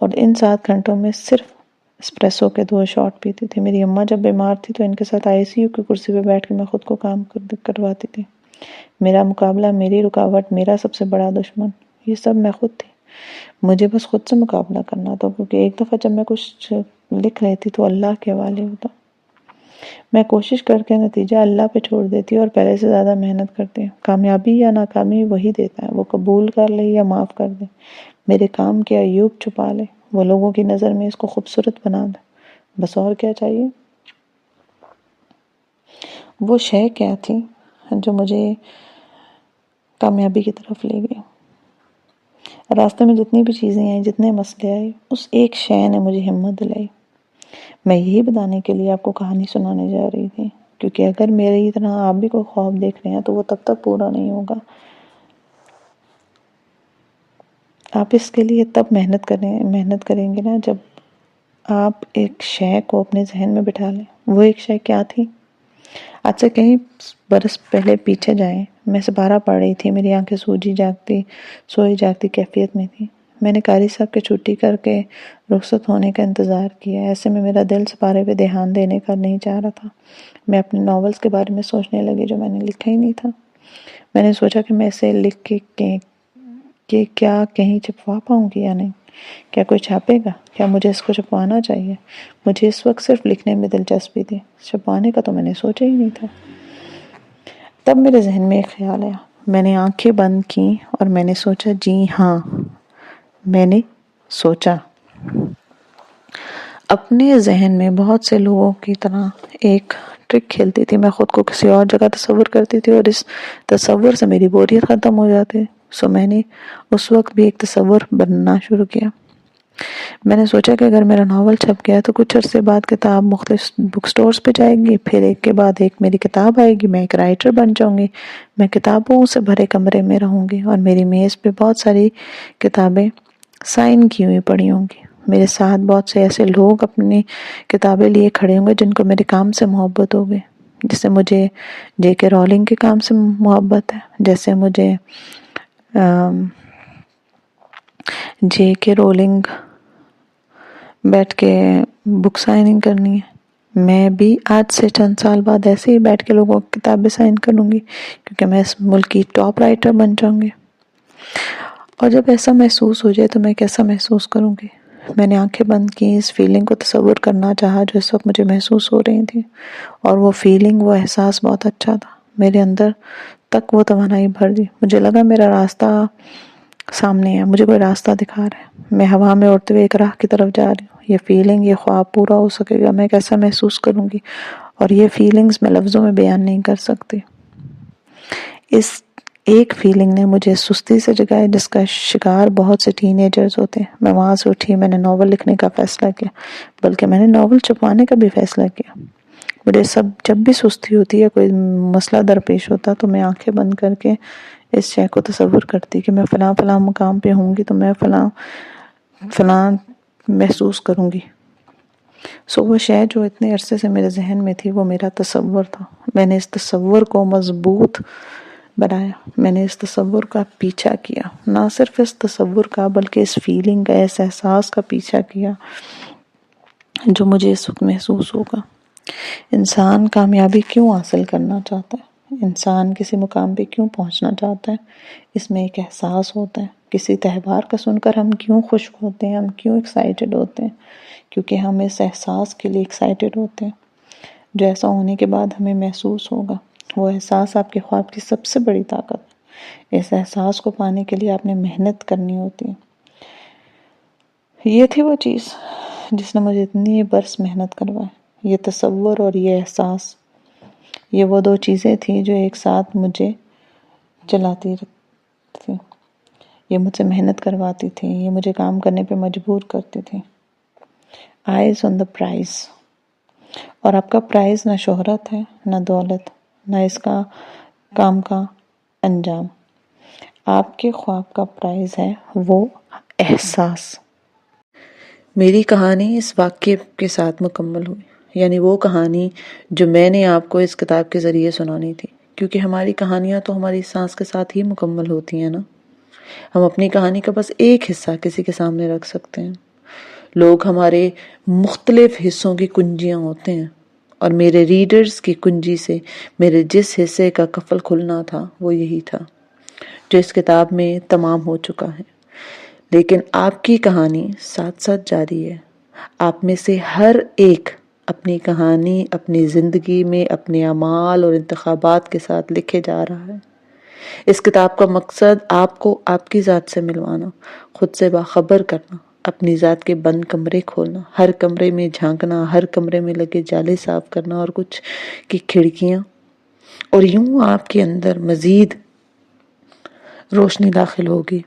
اور ان 7 گھنٹوں میں صرف اسپریسو کے 2 شاٹ پیتی تھی۔ میری اماں جب بیمار تھی تو ان کے ساتھ ICU کی کرسی پہ بیٹھ کے میں خود کو کام کرواتی تھی۔ میرا مقابلہ، میری رکاوٹ، میرا سب سے بڑا دشمن، یہ سب میں خود تھی۔ مجھے بس خود سے مقابلہ کرنا تھا، کیونکہ ایک دفعہ جب میں کچھ لکھ لیتی تو اللہ کے حوالے ہوتا۔ میں کوشش کر کے نتیجہ اللہ پہ چھوڑ دیتی اور پہلے سے زیادہ محنت کرتی۔ کامیابی یا ناکامی وہی دیتا ہے، وہ قبول کر لے یا معاف کر دے، میرے کام کے عیوب چھپا لے، وہ لوگوں کی نظر میں اس کو خوبصورت بنا دے، بس اور کیا چاہیے؟ وہ شے کیا تھی جو مجھے کامیابی کی طرف لے گئی؟ راستے میں جتنی بھی چیزیں آئیں، جتنے مسئلے آئے، اس ایک شے نے مجھے ہمت دلائی۔ میں یہی بتانے کے لیے آپ کو کہانی سنانے جا رہی تھی، کیونکہ اگر میری طرح آپ بھی کوئی خواب دیکھ رہے ہیں تو وہ تب تک پورا نہیں ہوگا۔ آپ اس کے لیے تب محنت کریں گے نا جب آپ ایک شے کو اپنے ذہن میں بٹھا لیں۔ وہ ایک شے کیا تھی؟ آج سے کئی برس پہلے پیچھے جائیں، میں 12 پڑھ رہی تھی، میری آنکھیں سوئی جاگتی کیفیت میں تھی۔ میں نے قاری صاحب کے چھٹی کر کے رخصت ہونے کا انتظار کیا۔ ایسے میں میرا دل سپارے پہ دھیان دینے کا نہیں چاہ رہا تھا۔ میں اپنے ناولز کے بارے میں سوچنے لگی جو میں نے لکھا ہی نہیں تھا۔ میں نے سوچا کہ میں اسے لکھ کے کیا کہیں چھپوا پاؤں گی یا نہیں، کیا کوئی چھاپے گا، کیا مجھے اس کو چھپوانا چاہیے۔ مجھے اس وقت صرف لکھنے میں دلچسپی تھی، چھپانے کا تو میں نے سوچا ہی نہیں تھا۔ تب میرے ذہن میں ایک خیال آیا۔ میں نے آنکھیں بند کی اور میں نے سوچا، جی ہاں، میں نے سوچا۔ اپنے ذہن میں بہت سے لوگوں کی طرح ایک ٹرک کھیلتی تھی۔ میں خود کو کسی اور جگہ تصور کرتی تھی اور اس تصور سے میری بوریت ختم ہو جاتی۔ میں نے اس وقت بھی ایک تصور بننا شروع کیا۔ میں نے سوچا کہ اگر میرا ناول چھپ گیا تو کچھ عرصے بعد کتاب مختلف بک سٹورز پہ جائے گی، پھر ایک کے بعد ایک میری کتاب آئے گی، میں ایک رائٹر بن جاؤں گی، میں کتابوں سے بھرے کمرے میں رہوں گی اور میری میز پہ بہت ساری کتابیں سائن کی ہوئی پڑی ہوں گی۔ میرے ساتھ بہت سے ایسے لوگ اپنی کتابیں لیے کھڑے ہوں گے جن کو میرے کام سے محبت ہوگی، جیسے مجھے JK رولنگ کے کام سے محبت ہے، جیسے مجھے JK رولنگ بیٹھ کے بک سائننگ کرنی ہے۔ میں بھی آج سے چند سال بعد ایسے ہی بیٹھ کے لوگوں کی کتابیں سائن کروں گی، کیونکہ میں اس ملک کی ٹاپ رائٹر بن جاؤں گی۔ اور جب ایسا محسوس ہو جائے تو میں کیسا محسوس کروں گی؟ میں نے آنکھیں بند کی، اس فیلنگ کو تصور کرنا چاہا جو اس وقت مجھے محسوس ہو رہی تھی، اور وہ فیلنگ، وہ احساس بہت اچھا تھا۔ میرے اندر تک وہ توانائی بھر دی۔ مجھے لگا میرا راستہ سامنے ہے، مجھے کوئی راستہ دکھا رہا ہے، میں ہوا میں اڑتے ہوئے ایک راہ کی طرف جا رہی ہوں۔ یہ فیلنگ، یہ خواب پورا ہو سکے گا، میں کیسا محسوس کروں گی، اور یہ فیلنگز میں لفظوں میں بیان نہیں کر سکتی۔ اس ایک فیلنگ نے مجھے سستی سے جگایا جس کا شکار بہت سے ٹین ایجرز ہوتے ہیں۔ میں وہاں سے اٹھی، میں نے ناول لکھنے کا فیصلہ کیا، بلکہ میں نے ناول چھپوانے کا بھی فیصلہ کیا۔ مجھے جب بھی سستی ہوتی ہے، کوئی مسئلہ درپیش ہوتا، تو میں آنکھیں بند کر کے اس شے کو تصور کرتی کہ میں فلاں مقام پہ ہوں گی تو میں فلاں محسوس کروں گی۔ وہ شے جو اتنے عرصے سے میرے ذہن میں تھی وہ میرا تصور تھا. میں نے اس تصور کو مضبوط بنایا، میں نے اس تصور کا پیچھا کیا، نہ صرف اس تصور کا بلکہ اس فیلنگ کا، اس احساس کا پیچھا کیا جو مجھے اس وقت محسوس ہوگا. انسان کامیابی کیوں حاصل کرنا چاہتا ہے؟ انسان کسی مقام پہ کیوں پہنچنا چاہتا ہے؟ اس میں ایک احساس ہوتا ہے. کسی تہوار کا سن کر ہم کیوں خوش ہوتے ہیں، ہم کیوں ایکسائٹڈ ہوتے ہیں؟ کیونکہ ہم اس احساس کے لیے ایکسائٹڈ ہوتے ہیں جو ایسا ہونے کے بعد ہمیں محسوس ہوگا. وہ احساس آپ کے خواب کی سب سے بڑی طاقت ہے. اس احساس کو پانے کے لیے آپ نے محنت کرنی ہوتی ہے. یہ تھی وہ چیز جس نے مجھے اتنی برس محنت کروائی. یہ تصور اور یہ احساس، یہ وہ دو چیزیں تھیں جو ایک ساتھ مجھے چلاتی تھی. یہ مجھ سے محنت کرواتی تھی، یہ مجھے کام کرنے پہ مجبور کرتی تھی. Eyes on the prize. اور آپ کا پرائز نہ شہرت ہے، نہ دولت، نہ اس کا کام کا انجام. آپ کے خواب کا پرائز ہے وہ احساس. میری کہانی اس واقعے کے ساتھ مکمل ہوئی، یعنی وہ کہانی جو میں نے آپ کو اس کتاب کے ذریعے سنانی تھی. کیونکہ ہماری کہانیاں تو ہماری سانس کے ساتھ ہی مکمل ہوتی ہیں نا. ہم اپنی کہانی کا بس ایک حصہ کسی کے سامنے رکھ سکتے ہیں. لوگ ہمارے مختلف حصوں کی کنجیاں ہوتے ہیں، اور میرے ریڈرز کی کنجی سے میرے جس حصے کا قفل کھلنا تھا وہ یہی تھا جو اس کتاب میں تمام ہو چکا ہے. لیکن آپ کی کہانی ساتھ ساتھ جاری ہے. آپ میں سے ہر ایک اپنی کہانی اپنی زندگی میں اپنے اعمال اور انتخابات کے ساتھ لکھے جا رہا ہے. اس کتاب کا مقصد آپ کو آپ کی ذات سے ملوانا، خود سے باخبر کرنا، اپنی ذات کے بند کمرے کھولنا، ہر کمرے میں جھانکنا، ہر کمرے میں لگے جالے صاف کرنا اور کچھ کی کھڑکیاں، اور یوں آپ کے اندر مزید روشنی داخل ہوگی.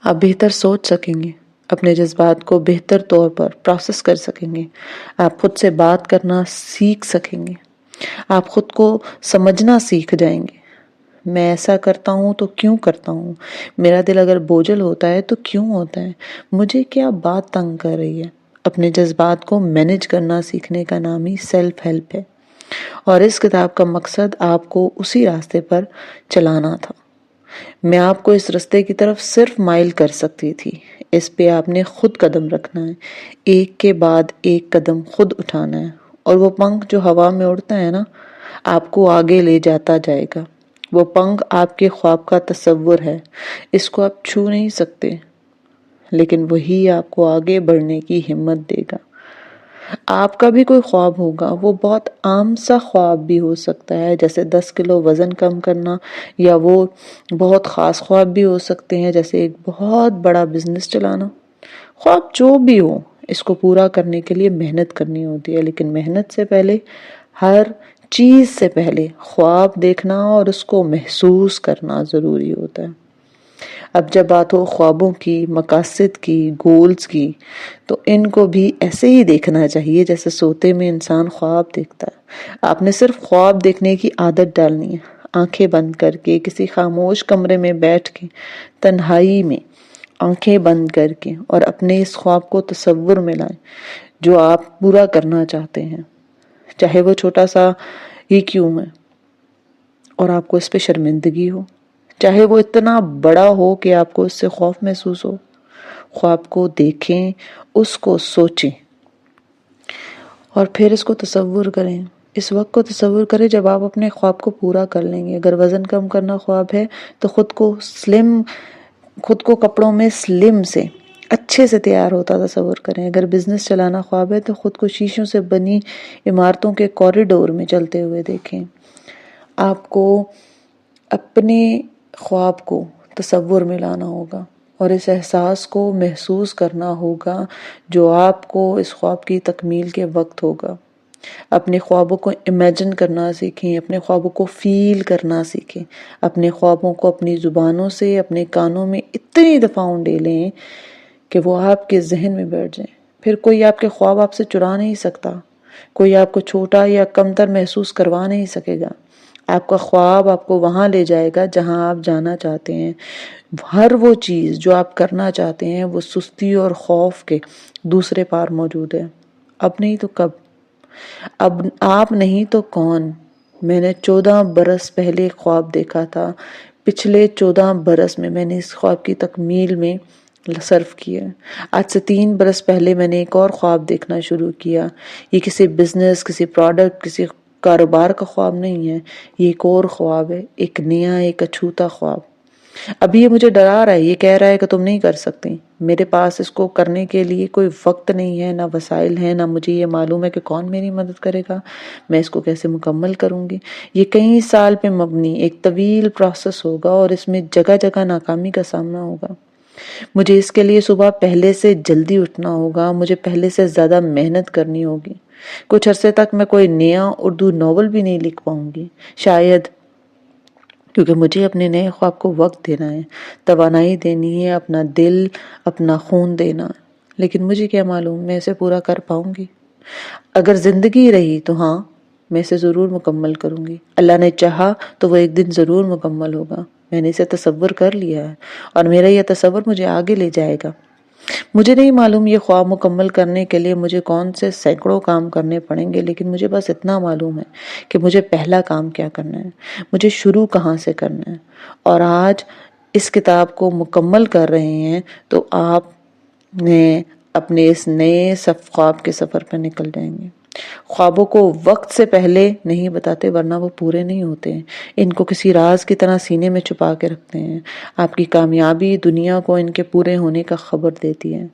آپ بہتر سوچ سکیں گے، اپنے جذبات کو بہتر طور پر پروسیس کر سکیں گے. آپ خود سے بات کرنا سیکھ سکیں گے. آپ خود کو سمجھنا سیکھ جائیں گے. میں ایسا کرتا ہوں تو کیوں کرتا ہوں؟ میرا دل اگر بوجھل ہوتا ہے تو کیوں ہوتا ہے؟ مجھے کیا بات تنگ کر رہی ہے؟ اپنے جذبات کو مینج کرنا سیکھنے کا نام ہی سیلف ہیلپ ہے. اور اس کتاب کا مقصد آپ کو اسی راستے پر چلانا تھا. میں آپ کو اس راستے کی طرف صرف مائل کر سکتی تھی. اس پہ آپ نے خود قدم رکھنا ہے، ایک کے بعد ایک قدم خود اٹھانا ہے. اور وہ پنکھ جو ہوا میں اڑتا ہے نا، آپ کو آگے لے جاتا جائے گا. وہ پنکھ آپ کے خواب کا تصور ہے. اس کو آپ چھو نہیں سکتے، لیکن وہی آپ کو آگے بڑھنے کی ہمت دے گا. آپ کا بھی کوئی خواب ہوگا، وہ بہت عام سا خواب بھی ہو سکتا ہے، جیسے 10 کلو وزن کم کرنا، یا وہ بہت خاص خواب بھی ہو سکتے ہیں جیسے ایک بہت بڑا بزنس چلانا. خواب جو بھی ہو، اس کو پورا کرنے کے لیے محنت کرنی ہوتی ہے. لیکن محنت سے پہلے، ہر چیز سے پہلے، خواب دیکھنا اور اس کو محسوس کرنا ضروری ہوتا ہے. اب جب بات ہو خوابوں کی، مقاصد کی، گولز کی، تو ان کو بھی ایسے ہی دیکھنا چاہیے جیسے سوتے میں انسان خواب دیکھتا ہے. آپ نے صرف خواب دیکھنے کی عادت ڈالنی ہے. آنکھیں بند کر کے، کسی خاموش کمرے میں بیٹھ کے، تنہائی میں آنکھیں بند کر کے، اور اپنے اس خواب کو تصور میں لائیں جو آپ پورا کرنا چاہتے ہیں، چاہے وہ چھوٹا سا ہی کیوں ہے اور آپ کو اس پہ شرمندگی ہو، چاہے وہ اتنا بڑا ہو کہ آپ کو اس سے خوف محسوس ہو. خواب کو دیکھیں، اس کو سوچیں، اور پھر اس کو تصور کریں. اس وقت کو تصور کریں جب آپ اپنے خواب کو پورا کر لیں گے. اگر وزن کم کرنا خواب ہے تو خود کو کپڑوں میں سلم سے اچھے سے تیار ہوتا تصور کریں. اگر بزنس چلانا خواب ہے تو خود کو شیشوں سے بنی عمارتوں کے کوریڈور میں چلتے ہوئے دیکھیں. آپ کو اپنے خواب کو تصور میں لانا ہوگا اور اس احساس کو محسوس کرنا ہوگا جو آپ کو اس خواب کی تکمیل کے وقت ہوگا. اپنے خوابوں کو امیجن کرنا سیکھیں، اپنے خوابوں کو فیل کرنا سیکھیں. اپنے خوابوں کو اپنی زبانوں سے اپنے کانوں میں اتنی دفعہ اونڈے لیں کہ وہ آپ کے ذہن میں بیٹھ جائیں. پھر کوئی آپ کے خواب آپ سے چرا نہیں سکتا، کوئی آپ کو چھوٹا یا کمتر محسوس کروا نہیں سکے گا. آپ کا خواب آپ کو وہاں لے جائے گا جہاں آپ جانا چاہتے ہیں. ہر وہ چیز جو آپ کرنا چاہتے ہیں وہ سستی اور خوف کے دوسرے پار موجود ہے. اب نہیں تو کب؟ اب آپ نہیں تو کون؟ میں نے 14 برس پہلے ایک خواب دیکھا تھا، پچھلے 14 برس میں نے اس خواب کی تکمیل میں صرف کیا۔ آج سے 3 برس پہلے میں نے ایک اور خواب دیکھنا شروع کیا۔ یہ کسی بزنس، کسی پروڈکٹ، کسی کاروبار کا خواب نہیں ہے، یہ ایک اور خواب ہے، ایک نیا، ایک اچھوتا خواب۔ ابھی یہ مجھے ڈرا رہا ہے، یہ کہہ رہا ہے کہ تم نہیں کر سکتی۔ میرے پاس اس کو کرنے کے لیے کوئی وقت نہیں ہے، نہ وسائل ہیں، نہ مجھے یہ معلوم ہے کہ کون میری مدد کرے گا، میں اس کو کیسے مکمل کروں گی۔ یہ کئی سال پہ مبنی ایک طویل پروسیس ہوگا اور اس میں جگہ جگہ ناکامی کا سامنا ہوگا۔ مجھے اس کے لیے صبح پہلے سے جلدی اٹھنا ہوگا، مجھے پہلے سے زیادہ محنت کرنی ہوگی۔ کچھ عرصے تک میں کوئی نیا اردو ناول بھی نہیں لکھ پاؤں گی، شاید، کیونکہ مجھے اپنے نئے خواب کو وقت دینا ہے، توانائی دینی ہے، اپنا دل، اپنا خون دینا۔ لیکن مجھے کیا معلوم میں اسے پورا کر پاؤں گی۔ اگر زندگی رہی تو ہاں، میں اسے ضرور مکمل کروں گی۔ اللہ نے چاہا تو وہ ایک دن ضرور مکمل ہوگا۔ میں نے اسے تصور کر لیا ہے اور میرا یہ تصور مجھے آگے لے جائے گا۔ مجھے نہیں معلوم یہ خواب مکمل کرنے کے لیے مجھے کون سے سینکڑوں کام کرنے پڑیں گے، لیکن مجھے بس اتنا معلوم ہے کہ مجھے پہلا کام کیا کرنا ہے، مجھے شروع کہاں سے کرنا ہے۔ اور آج اس کتاب کو مکمل کر رہے ہیں تو آپ نے اپنے اس نئے خواب کے سفر پر نکل جائیں گے۔ خوابوں کو وقت سے پہلے نہیں بتاتے ورنہ وہ پورے نہیں ہوتے ہیں، ان کو کسی راز کی طرح سینے میں چھپا کے رکھتے ہیں۔ آپ کی کامیابی دنیا کو ان کے پورے ہونے کا خبر دیتی ہے۔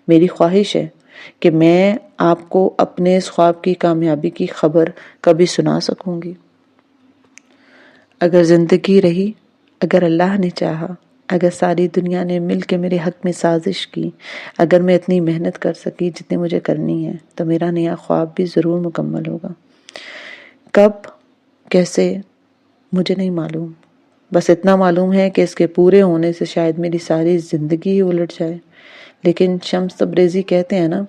میری خواہش ہے کہ میں آپ کو اپنے اس خواب کی کامیابی کی خبر کبھی سنا سکوں گی۔ اگر زندگی رہی، اگر اللہ نے چاہا، اگر ساری دنیا نے مل کے میرے حق میں سازش کی، اگر میں اتنی محنت کر سکی جتنی مجھے کرنی ہے، تو میرا نیا خواب بھی ضرور مکمل ہوگا۔ کب، کیسے، مجھے نہیں معلوم، بس اتنا معلوم ہے کہ اس کے پورے ہونے سے شاید میری ساری زندگی ہی الٹ جائے۔ لیکن شمس تبریزی کہتے ہیں نا،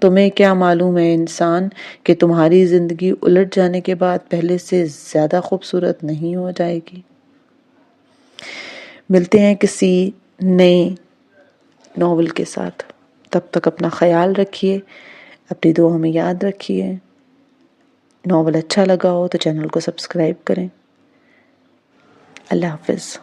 تمہیں کیا معلوم ہے انسان کہ تمہاری زندگی الٹ جانے کے بعد پہلے سے زیادہ خوبصورت نہیں ہو جائے گی۔ ملتے ہیں کسی نئے ناول کے ساتھ، تب تک اپنا خیال رکھیے، اپنی دعاؤں میں یاد رکھیے۔ ناول اچھا لگا ہو تو چینل کو سبسکرائب کریں۔ اللہ حافظ۔